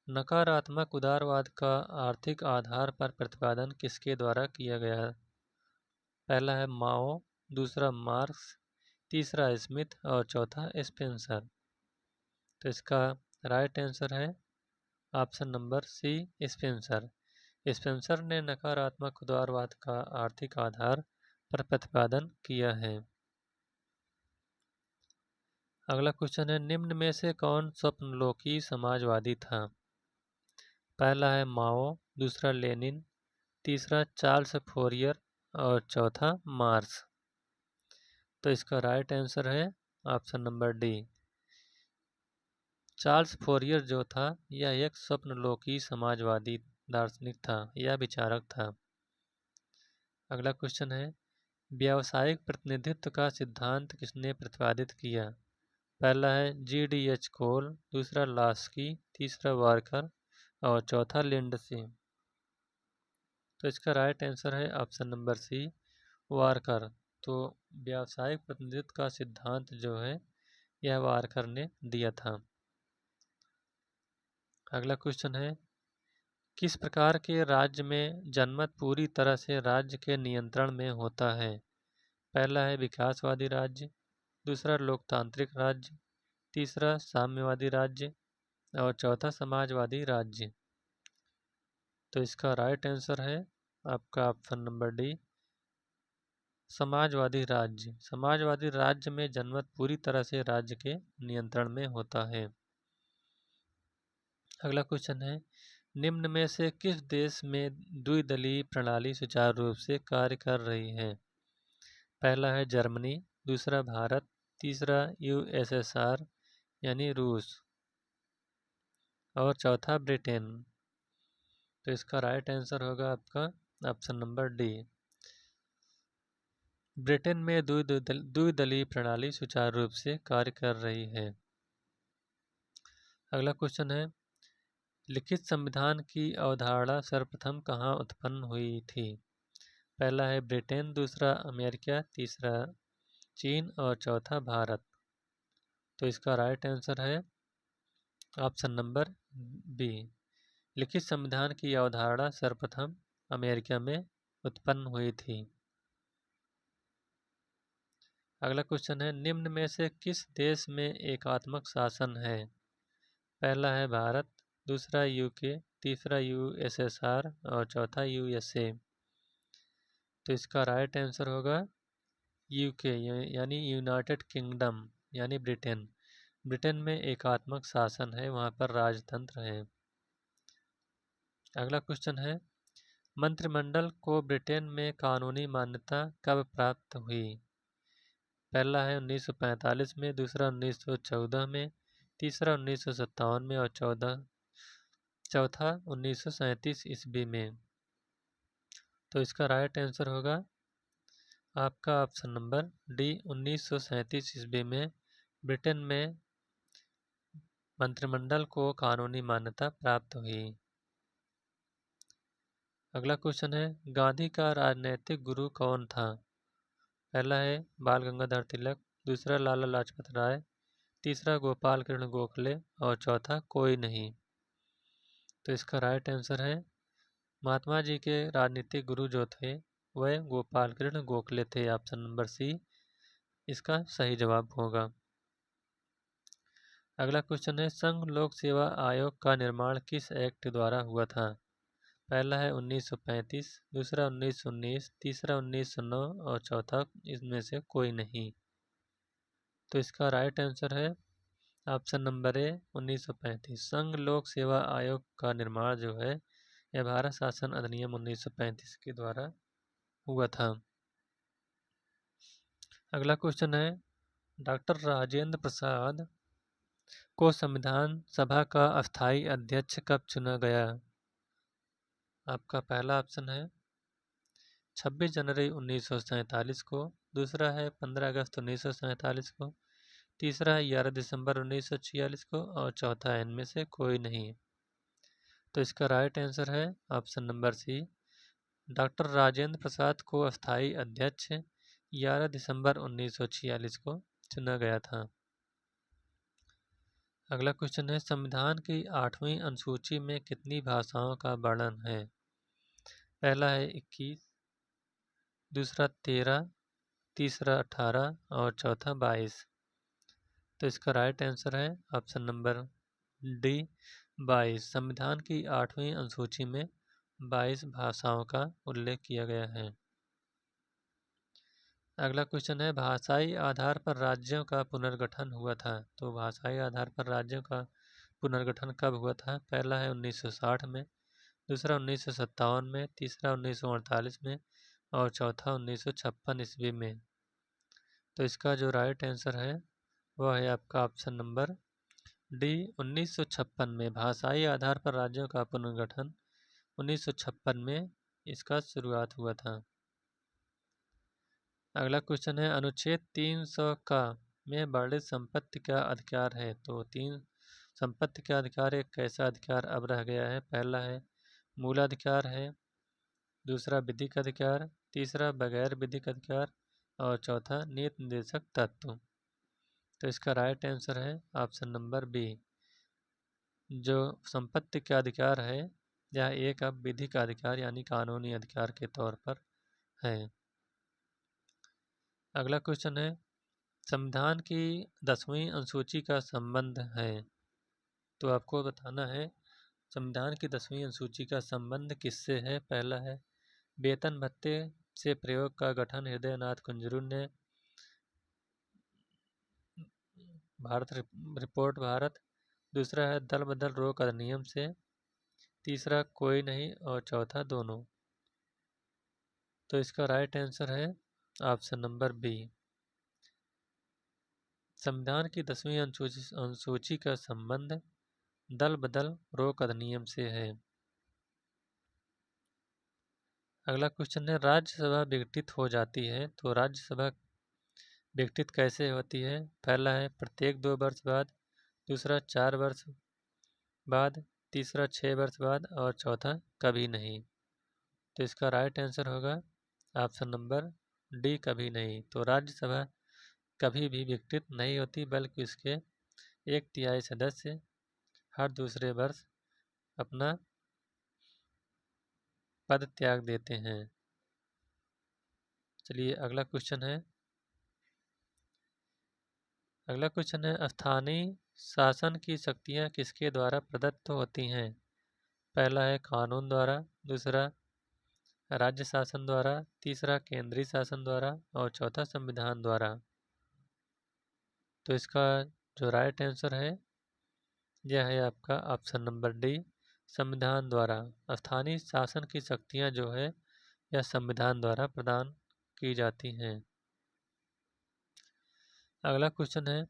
नकारात्मक उदारवाद का आर्थिक आधार पर प्रतिपादन किसके द्वारा किया गया? पहला है माओ, दूसरा मार्क्स, तीसरा स्मिथ और चौथा स्पेंसर। तो इसका राइट आंसर है option number C, Spencer. Spencer ने नकारात्मक उदारवाद का आर्थिक आधार पर प्रतिपादन किया है। अगला क्वेश्चन है, निम्न में से कौन स्वप्नलोकी समाजवादी था? पहला है माओ, दूसरा लेनिन, तीसरा चार्ल्स फोरियर और चौथा मार्क्स। तो इसका राइट आंसर है option number D, Charles Fourier जो था यह एक स्वप्नलोकी समाजवादी दार्शनिक था या विचारक था। अगला क्वेश्चन है, व्यावसायिक प्रतिनिधित्व का सिद्धांत किसने प्रतिपादित किया? पहला है जी.डी.एच. कोल, दूसरा लास्की, तीसरा वार्कर और चौथा लिंडसे। तो इसका राइट आंसर है ऑप्शन नंबर सी, वार्कर। तो व्यावसायिक प्रतिनिधित्व का सिद्धांत जो है यह वार्कर ने दिया था। अगला क्वेश्चन है, किस प्रकार के राज्य में जनमत पूरी तरह से राज्य के नियंत्रण में होता है? पहला है विकासवादी राज्य, दूसरा लोकतांत्रिक राज्य, तीसरा साम्यवादी राज्य और चौथा समाजवादी राज्य। तो इसका राइट आंसर है आपका ऑप्शन नंबर डी, समाजवादी राज्य। समाजवादी राज्य में जनमत पूरी तरह से राज्य के नियंत्रण में होता है। अगला क्वेश्चन है, निम्न में से किस देश में द्विदलीय प्रणाली सुचारू रूप से कार्य कर रही है? पहला है जर्मनी, दूसरा भारत, तीसरा यूएसएसआर यानी रूस और चौथा ब्रिटेन। तो इसका राइट आंसर होगा आपका ऑप्शन नंबर डी। ब्रिटेन में द्विदलीय प्रणाली सुचारू रूप से कार्य कर रही है। अगला क्वेश्चन है, लिखित संविधान की अवधारणा सर्वप्रथम कहाँ उत्पन्न हुई थी? पहला है ब्रिटेन, दूसरा अमेरिका, तीसरा चीन और चौथा भारत। तो इसका राइट आंसर है ऑप्शन नंबर बी। लिखित संविधान की अवधारणा सर्वप्रथम अमेरिका में उत्पन्न हुई थी। अगला क्वेश्चन है, निम्न में से किस देश में एकात्मक शासन है? पहला है भारत, दूसरा यूके, तीसरा यूएसएसआर और चौथा यूएसए। तो इसका राइट आंसर होगा यूके यानी यूनाइटेड किंगडम यानी ब्रिटेन। ब्रिटेन में एकात्मक शासन है, वहाँ पर राजतंत्र है। अगला क्वेश्चन है, मंत्रिमंडल को ब्रिटेन में कानूनी मान्यता कब प्राप्त हुई? पहला है 1945 में, दूसरा 1914 में, तीसरा 1957 में और चौथा 1937 ईस्वी में। तो इसका राइट आंसर होगा आपका ऑप्शन नंबर डी, 1937 ईस्वी में ब्रिटेन में मंत्रिमंडल को कानूनी मान्यता प्राप्त हुई। अगला क्वेश्चन है, गांधी का राजनैतिक गुरु कौन था? पहला है बाल गंगाधर तिलक, दूसरा लाला लाजपत राय, तीसरा गोपाल कृष्ण गोखले और चौथा कोई नहीं। तो इसका राइट आंसर है महात्मा जी के राजनीतिक गुरु जो थे वह गोपाल कृष्ण गोखले थे। ऑप्शन नंबर सी इसका सही जवाब होगा। अगला क्वेश्चन है, संघ लोक सेवा आयोग का निर्माण किस एक्ट द्वारा हुआ था? पहला है 1935, दूसरा 1919, तीसरा 1909 और चौथा इसमें से कोई नहीं। तो इसका राइट आंसर है ऑप्शन नंबर ए, 1935। संघ लोक सेवा आयोग का निर्माण जो है यह भारत शासन अधिनियम 1935 के द्वारा हुआ था। अगला क्वेश्चन है, डॉक्टर राजेंद्र प्रसाद को संविधान सभा का अस्थायी अध्यक्ष कब चुना गया? आपका पहला ऑप्शन है 26 जनवरी 1947 को, दूसरा है 15 अगस्त 1947 को, तीसरा है 11 दिसंबर 1946 को और चौथा है इनमें से कोई नहीं। तो इसका राइट आंसर है option number C, doctor Rajendra Prasad को अस्थायी अध्यक्ष 11 दिसंबर 1946 को चुना गया था। अगला क्वेश्चन है, संविधान की 8वीं अनुसूची में कितनी भाषाओं का वर्णन है? पहला है 21, दूसरा 13, तीसरा 18 और चौथा 22। तो इसका राइट आंसर है ऑप्शन नंबर डी, 22। संविधान की 8वीं अनुसूची में 22 भाषाओं का उल्लेख किया गया है। अगला क्वेश्चन है, भाषाई आधार पर राज्यों का पुनर्गठन हुआ था। तो भाषाई आधार पर राज्यों का पुनर्गठन कब हुआ था? पहला है 1960 में, दूसरा 1957 में, तीसरा 1948 में और चौथा 1956 ईस्वी में। तो इसका जो राइट आंसर है वह है आपका ऑप्शन नंबर डी, 1956 में। भाषाई आधार पर राज्यों का पुनर्गठन 1956 में इसका शुरुआत हुआ था। अगला क्वेश्चन है, अनुच्छेद 300 का में वर्णित संपत्ति का अधिकार है। तो संपत्ति का अधिकार एक कैसा अधिकार अब रह गया है? पहला है मूलाधिकार है, दूसरा विधिक अधिकार, तीसरा बगैर विधिक अधिकार और चौथा नीति निर्देशक तत्व। तो इसका राइट आंसर है ऑप्शन नंबर बी। जो संपत्ति का अधिकार है यह एक अब विधि का अधिकार यानी कानूनी अधिकार के तौर पर है। अगला क्वेश्चन है, संविधान की 10वीं अनुसूची का संबंध है। तो आपको बताना है संविधान की 10वीं अनुसूची का संबंध किससे है। पहला है वेतन भत्ते से प्रयोग का गठन हृदयनाथ कुंजरू ने, भारत रिपोर्ट भारत, दूसरा है दल बदल रोक अधिनियम से, तीसरा कोई नहीं और चौथा दोनों। तो इसका राइट आंसर है ऑप्शन नंबर बी। संविधान की 10वीं अनुसूची का संबंध दल बदल रोक अधिनियम से है। अगला क्वेश्चन है, राज्यसभा विघटित हो जाती है तो राज्यसभा विघटित कैसे होती है? पहला है प्रत्येक 2 वर्ष बाद, दूसरा 4 वर्ष बाद, तीसरा 6 वर्ष बाद और चौथा कभी नहीं। तो इसका राइट आंसर होगा ऑप्शन नंबर डी, कभी नहीं। तो राज्यसभा कभी भी विघटित नहीं होती, बल्कि उसके 1/3 सदस्य हर दूसरे वर्ष अपना पद त्याग देते हैं। चलिए अगला क्वेश्चन है, स्थानीय शासन की शक्तियाँ किसके द्वारा प्रदत्त होती हैं? पहला है कानून द्वारा, दूसरा राज्य शासन द्वारा, तीसरा केंद्रीय शासन द्वारा और चौथा संविधान द्वारा। तो इसका जो राइट आंसर है यह है आपका ऑप्शन नंबर डी, संविधान द्वारा। स्थानीय शासन की शक्तियाँ जो है यह संविधान द्वारा प्रदान की जाती हैं। अगला क्वेश्चन है,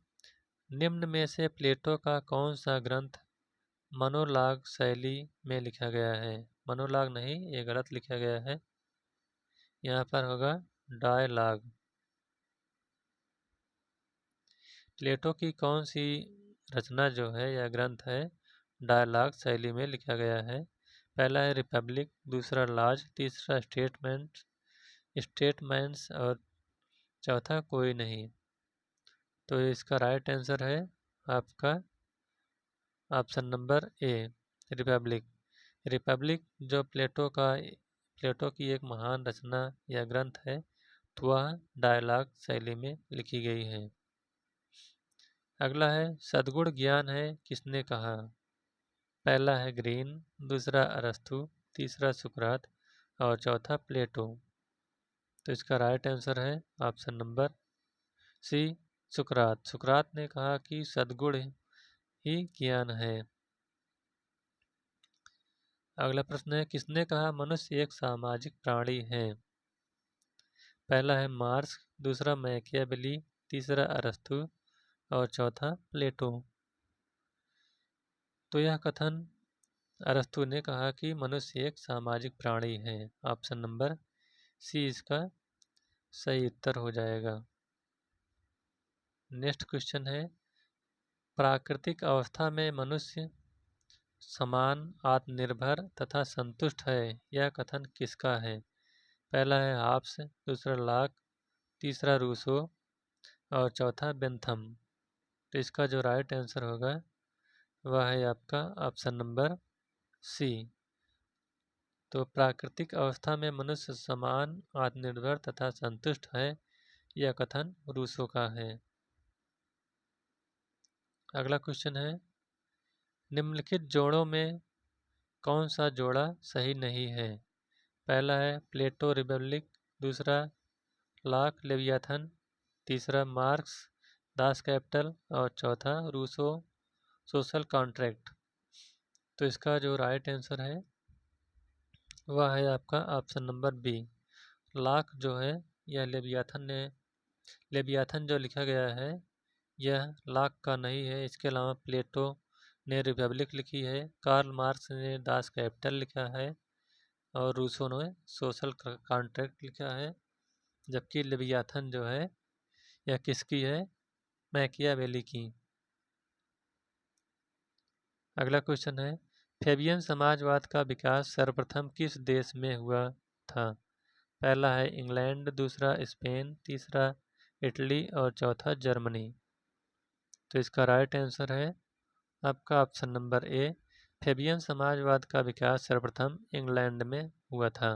निम्न में से प्लेटो का कौन सा ग्रंथ मोनोलॉग शैली में लिखा गया है? मोनोलॉग नहीं, ये गलत लिखा गया है, यहाँ पर होगा डायलॉग। प्लेटो की कौन सी रचना जो है या ग्रंथ है डायलॉग शैली में लिखा गया है? पहला है रिपब्लिक, दूसरा लॉज, तीसरा स्टेटमेंट्स और चौथा कोई नहीं। तो इसका राइट आंसर है आपका ऑप्शन नंबर ए, रिपब्लिक। रिपब्लिक जो प्लेटो की एक महान रचना या ग्रंथ है, तो वह डायलॉग शैली में लिखी गई है। अगला है, सद्गुण ज्ञान है किसने कहा? पहला है ग्रीन, दूसरा अरस्तु, तीसरा सुकरात और चौथा प्लेटो। तो इसका राइट आंसर है ऑप्शन नंबर सी, सुकरात। सुकरात ने कहा कि सद्गुण ही ज्ञान है। अगला प्रश्न है, किसने कहा मनुष्य एक सामाजिक प्राणी है? पहला है मार्क्स, दूसरा मैकियावेली, तीसरा अरस्तु और चौथा प्लेटो। तो यह कथन अरस्तु ने कहा कि मनुष्य एक सामाजिक प्राणी है। ऑप्शन नंबर सी इसका सही उत्तर हो जाएगा। नेक्स्ट क्वेश्चन है, प्राकृतिक अवस्था में मनुष्य समान, आत्मनिर्भर तथा संतुष्ट है, यह कथन किसका है? पहला है हाब्स, दूसरा लॉक, तीसरा रूसो और चौथा बेंथम। तो इसका जो राइट आंसर होगा वह है आपका ऑप्शन नंबर सी। तो प्राकृतिक अवस्था में मनुष्य समान, आत्मनिर्भर तथा संतुष्ट है, यह कथन रूसो का है। अगला क्वेश्चन है, निम्नलिखित जोड़ों में कौन सा जोड़ा सही नहीं है? पहला है प्लेटो रिपब्लिक, दूसरा लॉक लेवियाथन, तीसरा मार्क्स दास कैपिटल और चौथा रूसो सोशल कॉन्ट्रैक्ट। तो इसका जो राइट आंसर है वह है आपका ऑप्शन नंबर बी, लॉक जो है यह लेवियाथन जो लिखा गया है यह लॉक का नहीं है। इसके अलावा प्लेटो ने रिपब्लिक लिखी है, कार्ल मार्क्स ने दास कैपिटल लिखा है और रूसो ने सोशल कॉन्ट्रैक्ट लिखा है। जबकि लेवियाथन जो है यह किसकी है? मैकियावेली की। अगला क्वेश्चन है, फेबियन समाजवाद का विकास सर्वप्रथम किस देश में हुआ था? पहला है इंग्लैंड, दूसरा स्पेन, तीसरा इटली और चौथा जर्मनी। तो इसका राइट आंसर है आपका ऑप्शन नंबर ए, फेबियन समाजवाद का विकास सर्वप्रथम इंग्लैंड में हुआ था।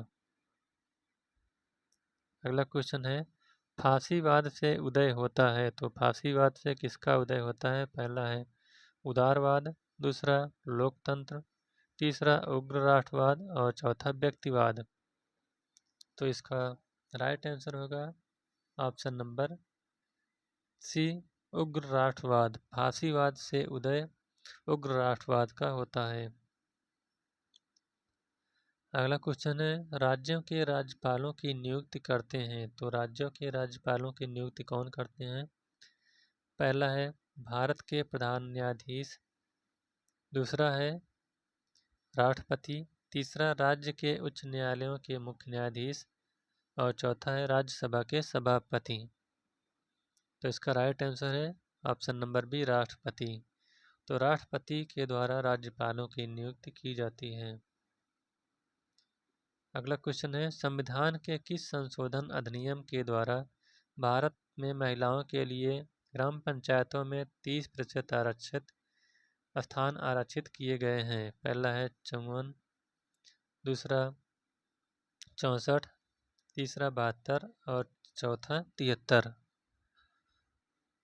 अगला क्वेश्चन है, फांसीवाद से उदय होता है तो फांसीवाद से किसका उदय होता है? पहला है उदारवाद, दूसरा लोकतंत्र, तीसरा उग्र राष्ट्रवाद और चौथा व्यक्तिवाद। तो इसका राइट आंसर होगा ऑप्शन नंबर सी, उग्र राष्ट्रवाद। फांसीवाद से उदय उग्र राष्ट्रवाद का होता है। अगला क्वेश्चन है, राज्यों के राज्यपालों की नियुक्ति करते हैं तो राज्यों के राज्यपालों की नियुक्ति कौन करते हैं? पहला है भारत के प्रधान न्यायाधीश, दूसरा है राष्ट्रपति, तीसरा राज्य के उच्च न्यायालयों के मुख्य न्यायाधीश और चौथा है राज्यसभा के सभापति। तो इसका राइट आंसर है ऑप्शन नंबर बी, राष्ट्रपति। तो राष्ट्रपति के द्वारा राज्यपालों की नियुक्ति की जाती है। अगला क्वेश्चन है, संविधान के किस संशोधन अधिनियम के द्वारा भारत में महिलाओं के लिए ग्राम पंचायतों में 30% आरक्षित स्थान आरक्षित किए गए हैं? पहला है 54, दूसरा 64, तीसरा 72 और चौथा 73।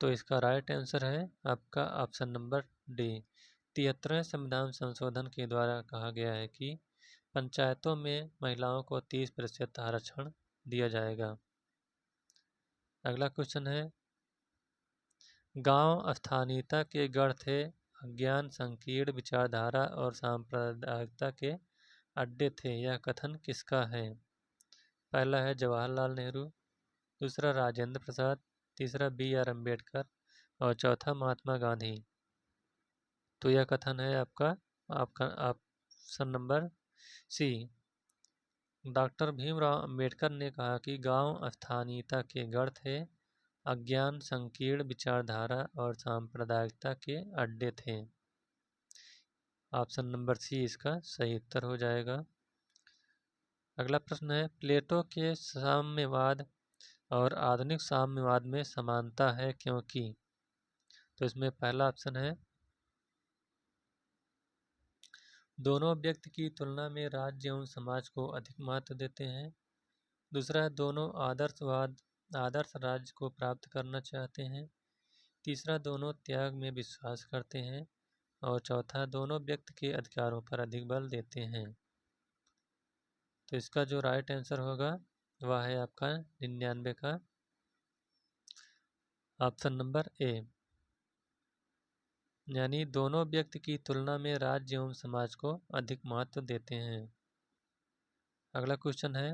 तो इसका राइट आंसर है आपका ऑप्शन नंबर डी। 73वें संविधान संशोधन के द्वारा कहा गया है कि पंचायतों में महिलाओं को 30% आरक्षण दिया जाएगा। अगला क्वेश्चन है, गांव स्थानीयता के गढ़ थे, अज्ञान, संकीर्ण विचारधारा और सांप्रदायिकता के अड्डे थे, यह कथन किसका है? पहला है जवाहरलाल नेहरू, दूसरा राजेंद्र प्रसाद, तीसरा B.R. अम्बेडकर और चौथा महात्मा गांधी। तो यह कथन है आपका option number C. Doctor Bhimrao Ambedkar ने कहा कि गांव स्थानीयता के गढ़ थे, अज्ञान, संकीर्ण विचारधारा और सांप्रदायिकता के अड्डे थे। ऑप्शन नंबर सी इसका सही उत्तर हो जाएगा। अगला प्रश्न है, प्लेटो के साम्यवाद और आधुनिक साम्यवाद में समानता है क्योंकि? तो इसमें पहला ऑप्शन है, दोनों व्यक्ति की तुलना में राज्य एवं समाज को अधिक महत्व देते हैं। दूसरा है, दोनों आदर्श राज्य को प्राप्त करना चाहते हैं। तीसरा, दोनों त्याग में विश्वास करते हैं और चौथा, दोनों व्यक्ति के अधिकारों पर अधिक बल देते हैं। तो इसका जो राइट आंसर होगा वह है आपका 99 का ऑप्शन नंबर ए, यानी दोनों व्यक्ति की तुलना में राज्य एवं समाज को अधिक महत्व देते हैं। अगला क्वेश्चन है,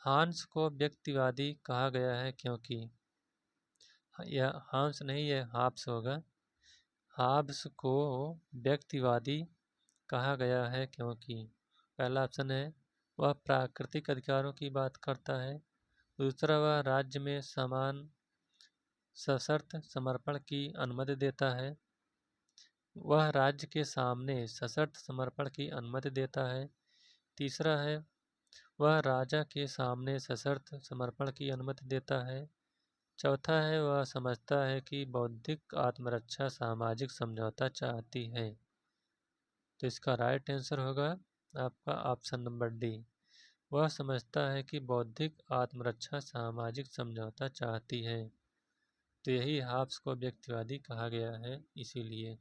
हांस को व्यक्तिवादी कहा गया है क्योंकि? यह हांस नहीं, यह हाब्स होगा। हाब्स को व्यक्तिवादी कहा गया है क्योंकि? पहला ऑप्शन है, वह प्राकृतिक अधिकारों की बात करता है। दूसरा, वह राज्य में समान सशर्त समर्पण की अनुमति देता है। वह राज्य के सामने सशर्त समर्पण की अनुमति देता है। तीसरा है, वह राजा के सामने सशर्त समर्पण की अनुमति देता है। चौथा है, वह समझता है कि बौद्धिक आत्मरक्षा सामाजिक समझौता चाहती है। तो इसका राइट आंसर होगा आपका ऑप्शन नंबर डी, वह समझता है कि बौद्धिक आत्मरक्षा सामाजिक समझौता चाहती है। तो यही हाब्स को व्यक्तिवादी कहा गया है इसीलिए।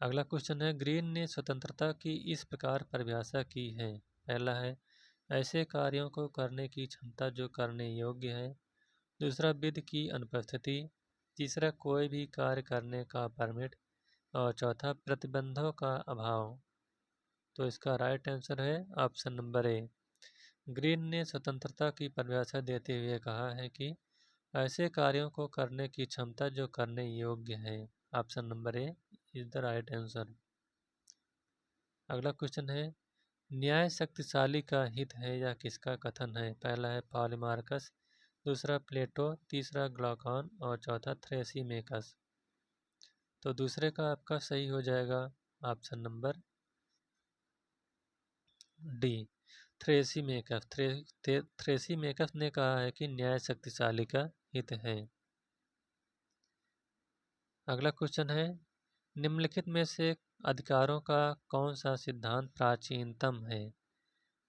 अगला क्वेश्चन है, ग्रीन ने स्वतंत्रता की इस प्रकार परिभाषा की है। पहला है, ऐसे कार्यों को करने की क्षमता जो करने योग्य है। दूसरा, विधि की अनुपस्थिति। तीसरा, कोई भी कार्य करने का परमिट और चौथा, प्रतिबंधों का अभाव। तो इसका राइट आंसर है ऑप्शन नंबर ए। ग्रीन ने स्वतंत्रता की परिभाषा देते हुए कहा है कि ऐसे कार्यों को करने की क्षमता जो करने योग्य है। Option number A is the right answer. अगला क्वेश्चन है, न्याय शक्तिशाली का हित है या किसका कथन है? पहला है पॉलीमार्कस, दूसरा प्लेटो, तीसरा ग्लूकान और चौथा थ्रेसीमेकस। तो दूसरे का आपका सही हो जाएगा ऑप्शन नंबर डी, थ्रेसीमेकस। थ्रेसीमेकस ने कहा है कि न्याय शक्तिशाली का हित है। अगला क्वेश्चन है, निम्नलिखित में से अधिकारों का कौन सा सिद्धांत प्राचीनतम है?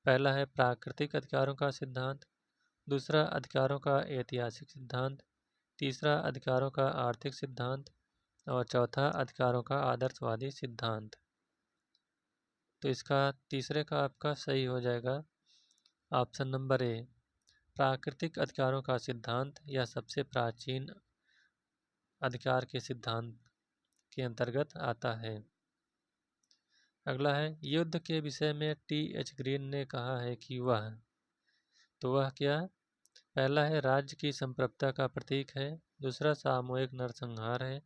पहला है प्राकृतिक अधिकारों का सिद्धांत, दूसरा अधिकारों का ऐतिहासिक सिद्धांत, तीसरा अधिकारों का आर्थिक सिद्धांत और चौथा अधिकारों का आदर्शवादी सिद्धांत। तो इसका तीसरे का आपका सही हो जाएगा ऑप्शन नंबर ए, प्राकृतिक अधिकारों का सिद्धांत यह सबसे प्राचीन अधिकार के सिद्धांत के अंतर्गत आता है। अगला है, युद्ध के विषय में T.H. ग्रीन ने कहा है कि वह, तो वह क्या? पहला है राज्य की संप्रभुता का प्रतीक है, दूसरा सामूहिक नरसंहार है,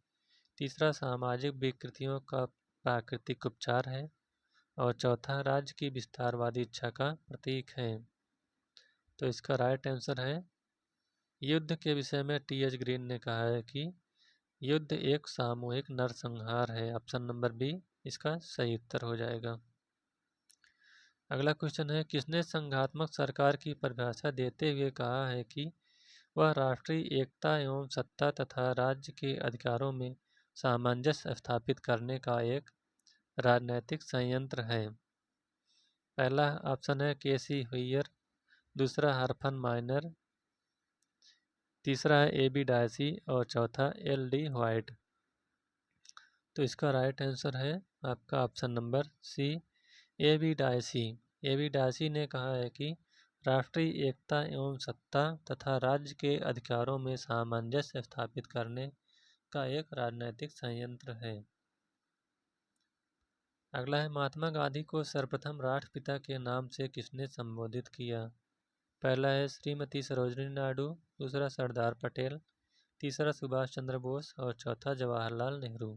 तीसरा सामाजिक विकृतियों का प्राकृतिक उपचार है। और चौथा राज्य की विस्तारवादी इच्छा का प्रतीक है। तो इसका राइट आंसर है युद्ध के विषय में टी.एच. ग्रीन ने कहा है कि युद्ध एक सामूहिक नरसंहार है। ऑप्शन नंबर बी इसका सही उत्तर हो जाएगा। अगला क्वेश्चन है, किसने संघात्मक सरकार की परिभाषा देते हुए कहा है कि वह राष्ट्रीय एकता एवं सत्ता तथा राज्य के अधिकारों में सामंजस्य स्थापित करने का एक राजनैतिक संयंत्र है। पहला ऑप्शन है के.सी. हुइयर, दूसरा हरफन माइनर, तीसरा है ए.बी. डायसी और चौथा एल.डी. व्हाइट। तो इसका राइट आंसर है आपका option number C, A B. Dicey. A B. Dicey ने कहा है कि राष्ट्रीय एकता एवं सत्ता तथा राज्य के अधिकारों में सामंजस्य स्थापित करने का एक राजनैतिक संयंत्र है। अगला है, महात्मा गांधी को सर्वप्रथम राष्ट्रपिता के नाम से किसने संबोधित किया। पहला है श्रीमती सरोजिनी नायडू, दूसरा सरदार पटेल, तीसरा सुभाष चंद्र बोस और चौथा जवाहरलाल नेहरू।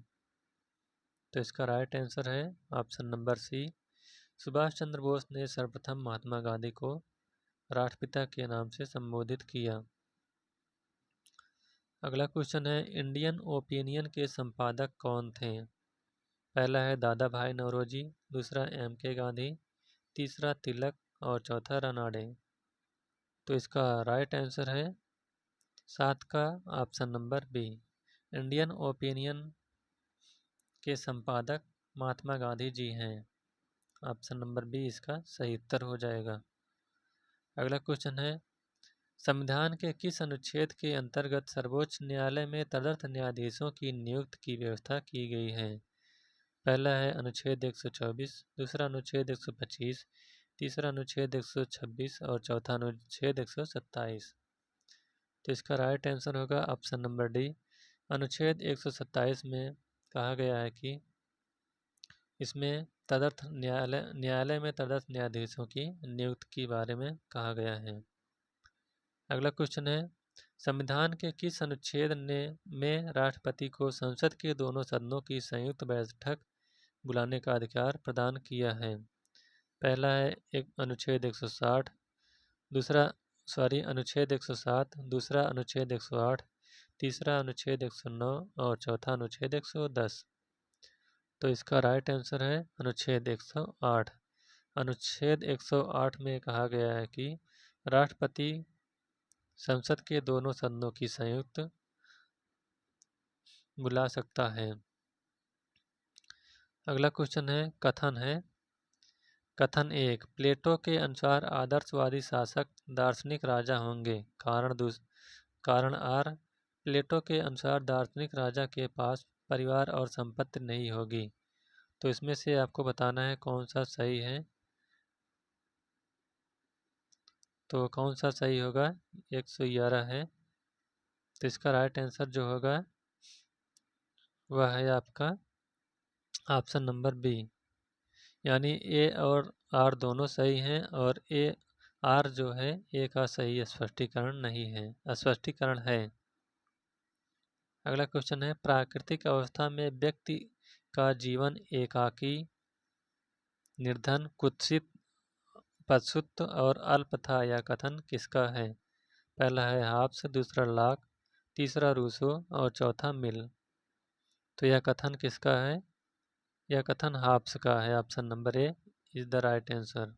तो इसका राइट आंसर है ऑप्शन नंबर सी, सुभाष चंद्र बोस ने सर्वप्रथम महात्मा गांधी को राष्ट्रपिता के नाम से संबोधित किया। अगला क्वेश्चन है, इंडियन ओपिनियन के संपादक कौन थे। पहला है दादा भाई नौरोजी, दूसरा एम.के. गांधी, तीसरा तिलक और चौथा रानाडे। तो इसका राइट आंसर है 7 का option number B, Indian Opinion के संपादक महात्मा गांधी जी हैं। ऑप्शन नंबर बी इसका सही उत्तर हो जाएगा। अगला क्वेश्चन है, संविधान के किस अनुच्छेद के अंतर्गत सर्वोच्च न्यायालय में तदर्थ न्यायाधीशों की नियुक्ति की व्यवस्था की गई है। पहला है अनुच्छेद 124, दूसरा अनुच्छेद 125, तीसरा अनुच्छेद 126 और चौथा अनुच्छेद 127। तो इसका राइट आंसर होगा ऑप्शन नंबर डी, अनुच्छेद 127 में कहा गया है कि इसमें तदर्थ न्यायालय में तदर्थ न्यायाधीशों की नियुक्ति के बारे में कहा गया है। अगला क्वेश्चन है, संविधान के किस अनुच्छेद ने में राष्ट्रपति को संसद के दोनों सदनों की संयुक्त बैठक बुलाने का अधिकार प्रदान किया है। पहला है एक अनुच्छेद 160, अनुच्छेद 107, दूसरा अनुच्छेद 108, तीसरा अनुच्छेद 109 और चौथा अनुच्छेद 110। तो इसका राइट आंसर है अनुच्छेद 108। अनुच्छेद 108 में कहा गया है कि राष्ट्रपति संसद के दोनों सदनों की संयुक्त बुला सकता है। अगला क्वेश्चन है, कथन 1, प्लेटो के अनुसार आदर्शवादी शासक दार्शनिक राजा होंगे। कारण आर, प्लेटो के अनुसार दार्शनिक राजा के पास परिवार और संपत्ति नहीं होगी। तो इसमें से आपको बताना है कौन सा सही है। तो कौन सा सही होगा, 111 है। तो इसका राइट आंसर जो होगा वह है आपका ऑप्शन नंबर बी, यानी ए और आर दोनों सही हैं और ए आर जो है ए का सही स्पष्टीकरण है। अगला क्वेश्चन है, प्राकृतिक अवस्था में व्यक्ति का जीवन एकाकी, निर्धन, कुत्सित, पशुत्व और अल्प था। यह कथन किसका है। पहला है हाब्स, दूसरा लॉक, तीसरा रूसो और चौथा मिल। तो यह कथन किसका है, यह कथन हाब्स का है। Option number A is the right answer.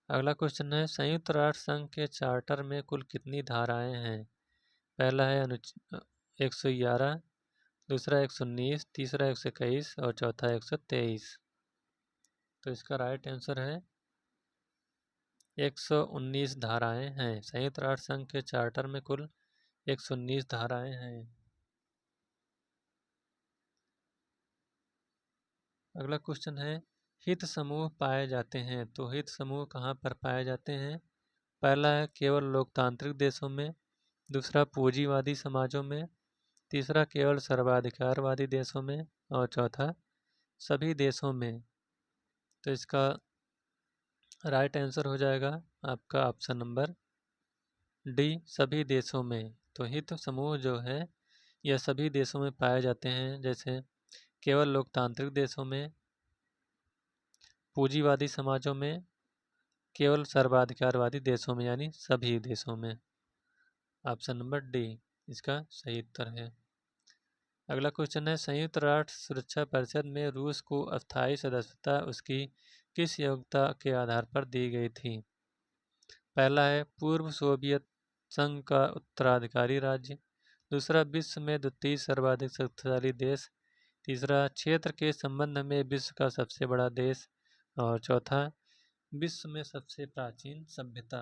अगला क्वेश्चन है, संयुक्त राष्ट्र संघ के चार्टर में कुल कितनी धाराएं हैं। पहला है 111, दूसरा 119, तीसरा 121 और चौथा 123। तो इसका राइट आंसर है 119 धाराएं हैं। संयुक्त राष्ट्र संघ के चार्टर में कुल 119 धाराएं हैं। अगला क्वेश्चन है, हित समूह पाए जाते हैं। तो हित समूह कहाँ पर पाए जाते हैं। पहला है केवल लोकतांत्रिक देशों में, दूसरा पूंजीवादी समाजों में, तीसरा केवल सर्वाधिकारवादी देशों में और चौथा सभी देशों में। तो इसका राइट आंसर हो जाएगा आपका ऑप्शन नंबर डी, सभी देशों में। तो हित समूह जो है यह सभी देशों में पाए जाते हैं, जैसे केवल लोकतांत्रिक देशों में, पूंजीवादी समाजों में, केवल सर्वाधिकारवादी देशों में, यानी सभी देशों में। ऑप्शन नंबर डी इसका सही उत्तर है। अगला क्वेश्चन है, संयुक्त राष्ट्र सुरक्षा परिषद में रूस को अस्थायी सदस्यता उसकी किस योग्यता के आधार पर दी गई थी? पहला है पूर्व सोवियत संघ का उत्तराधिकारी राज्य, दूसरा विश्व में द्वितीय सर्वाधिक शक्तिशाली देश, तीसरा क्षेत्र के संबंध में विश्व का सबसे बड़ा देश, और चौथा विश्व में सबसे प्राचीन सभ्यता।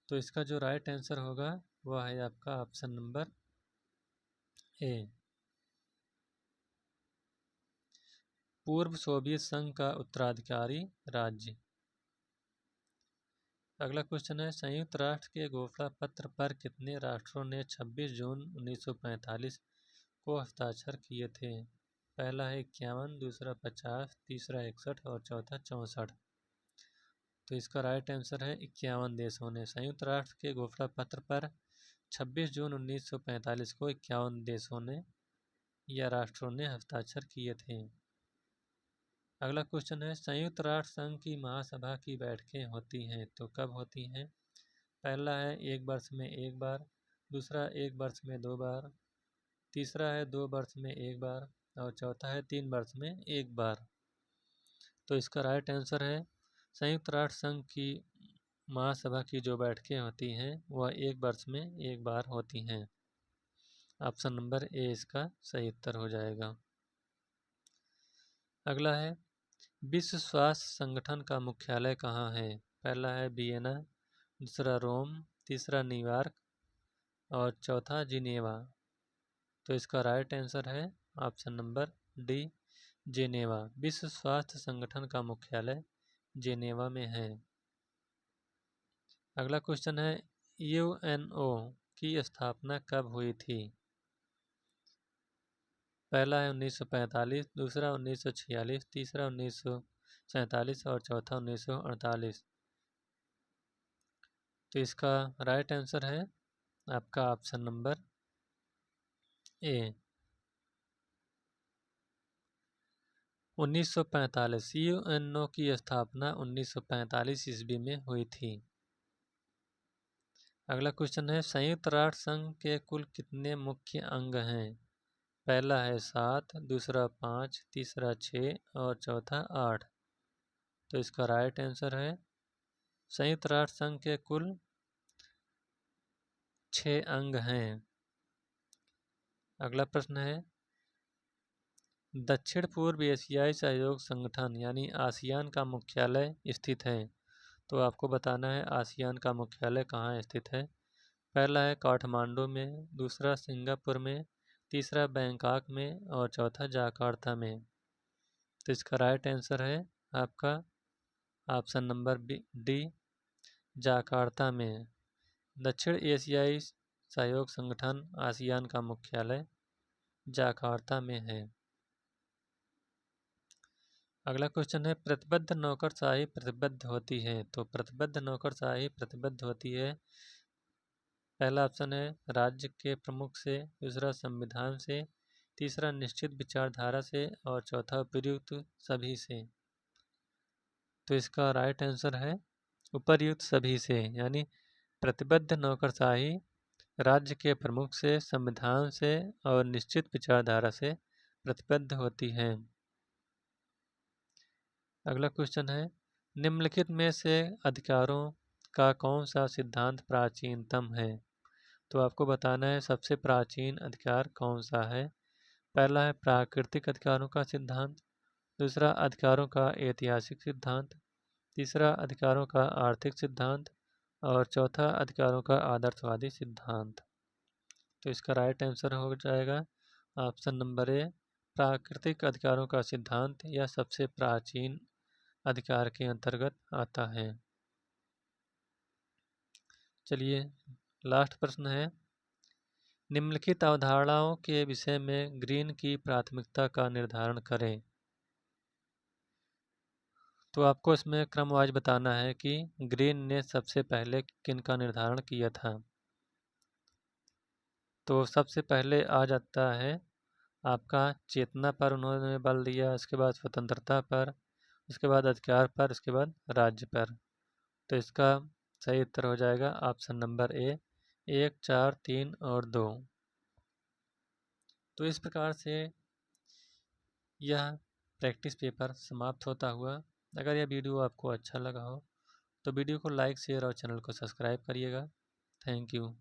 तो इसका जो राइट आंसर होगा वह है आपका ऑप्शन नंबर ए, पूर्व सोवियत संघ का उत्तराधिकारी राज्य। अगला क्वेश्चन है, संयुक्त राष्ट्र के घोषणा पत्र पर कितने राष्ट्रों ने 26 जून 1945 को हस्ताक्षर किए थे? पहला है 51, दूसरा 50, तीसरा 61 और चौथा 64। तो इसका राइट आंसर है 51 देशों ने संयुक्त राष्ट्र के घोषणा पत्र पर 26 जून 1945 को 51 देशों ने या राष्ट्रों ने हस्ताक्षर किए थे। अगला क्वेश्चन है, संयुक्त राष्ट्र संघ की महासभा की बैठकें होती हैं तो कब होती हैं? पहला है 1 वर्ष में 1 बार, दूसरा 1 वर्ष में 2 बार, तीसरा है 2 वर्ष में 1 बार और चौथा है 3 वर्ष में 1 बार। तो इसका राइट आंसर है संयुक्त राष्ट्र संघ की महासभा की जो बैठकें होती हैं वह 1 वर्ष में 1 बार होती हैं। ऑप्शन नंबर ए इसका सही उत्तर हो जाएगा। अगला है, विश्व स्वास्थ्य संगठन का मुख्यालय कहाँ है? पहला है वियना, दूसरा रोम, तीसरा न्यूयॉर्क और चौथा जिनेवा। तो इसका राइट आंसर है ऑप्शन नंबर डी, जेनेवा। विश्व स्वास्थ्य संगठन का मुख्यालय जेनेवा में है। अगला क्वेश्चन है, यूएनओ की स्थापना कब हुई थी? पहला है 1945, दूसरा 1946, तीसरा 1947 और चौथा 1948। तो इसका राइट आंसर है आपका ऑप्शन नंबर ए, 1945। यूएनओ की स्थापना 1945 ईस्वी में हुई थी। अगला क्वेश्चन है, संयुक्त राष्ट्र संघ के कुल कितने मुख्य अंग हैं? पहला है 7, दूसरा 5, तीसरा 6 और चौथा 8। तो इसका राइट आंसर है संयुक्त राष्ट्र संघ के कुल 6 अंग हैं। अगला प्रश्न है, दक्षिण पूर्व एशियाई सहयोग संगठन यानी आसियान का मुख्यालय स्थित है। तो आपको बताना है आसियान का मुख्यालय कहाँ स्थित है। पहला है काठमांडू में, दूसरा सिंगापुर में, तीसरा बैंकॉक में और चौथा जकार्ता में। तो इसका राइट आंसर है आपका ऑप्शन नंबर डी, जकार्ता में। दक्षिण एशियाई सहयोग संगठन आसियान का मुख्यालय जकार्ता में है। अगला क्वेश्चन है, प्रतिबद्ध नौकरशाही प्रतिबद्ध होती है तो प्रतिबद्ध नौकरशाही प्रतिबद्ध होती है। पहला ऑप्शन है राज्य के प्रमुख से, दूसरा संविधान से, तीसरा निश्चित विचारधारा से और चौथा उपर्युक्त सभी से। तो इसका राइट आंसर है उपर्युक्त सभी से, यानी प्रतिबद्ध नौकरशाही राज्य के प्रमुख से, संविधान से और निश्चित विचारधारा से प्रतिबद्ध होती है। अगला क्वेश्चन है, निम्नलिखित में से अधिकारों का कौन सा सिद्धांत प्राचीनतम है? तो आपको बताना है सबसे प्राचीन अधिकार कौन सा है। पहला है प्राकृतिक अधिकारों का सिद्धांत, दूसरा अधिकारों का ऐतिहासिक सिद्धांत, तीसरा अधिकारों का आर्थिक सिद्धांत और चौथा अधिकारों का आदर्शवादी सिद्धांत। तो इसका राइट आंसर हो जाएगा ऑप्शन नंबर ए, प्राकृतिक अधिकारों का सिद्धांत यह सबसे प्राचीन अधिकार के अंतर्गत आता है। चलिए लास्ट प्रश्न है, निम्नलिखित अवधारणाओं के विषय में ग्रीन की प्राथमिकता का निर्धारण करें। तो आपको इसमें क्रमवाइज बताना है कि ग्रीन ने सबसे पहले किन का निर्धारण किया था। तो सबसे पहले आ जाता है आपका चेतना पर उन्होंने बल दिया, उसके बाद स्वतंत्रता पर, उसके बाद अधिकार पर, उसके बाद राज्य पर। तो इसका सही उत्तर हो जाएगा ऑप्शन नंबर ए, 1, 4, 3 और 2। तो इस प्रकार से यह प्रैक्टिस पेपर समाप्त होता हुआ। अगर यह वीडियो आपको अच्छा लगा हो तो वीडियो को लाइक, शेयर और चैनल को सब्सक्राइब करिएगा। Thank you.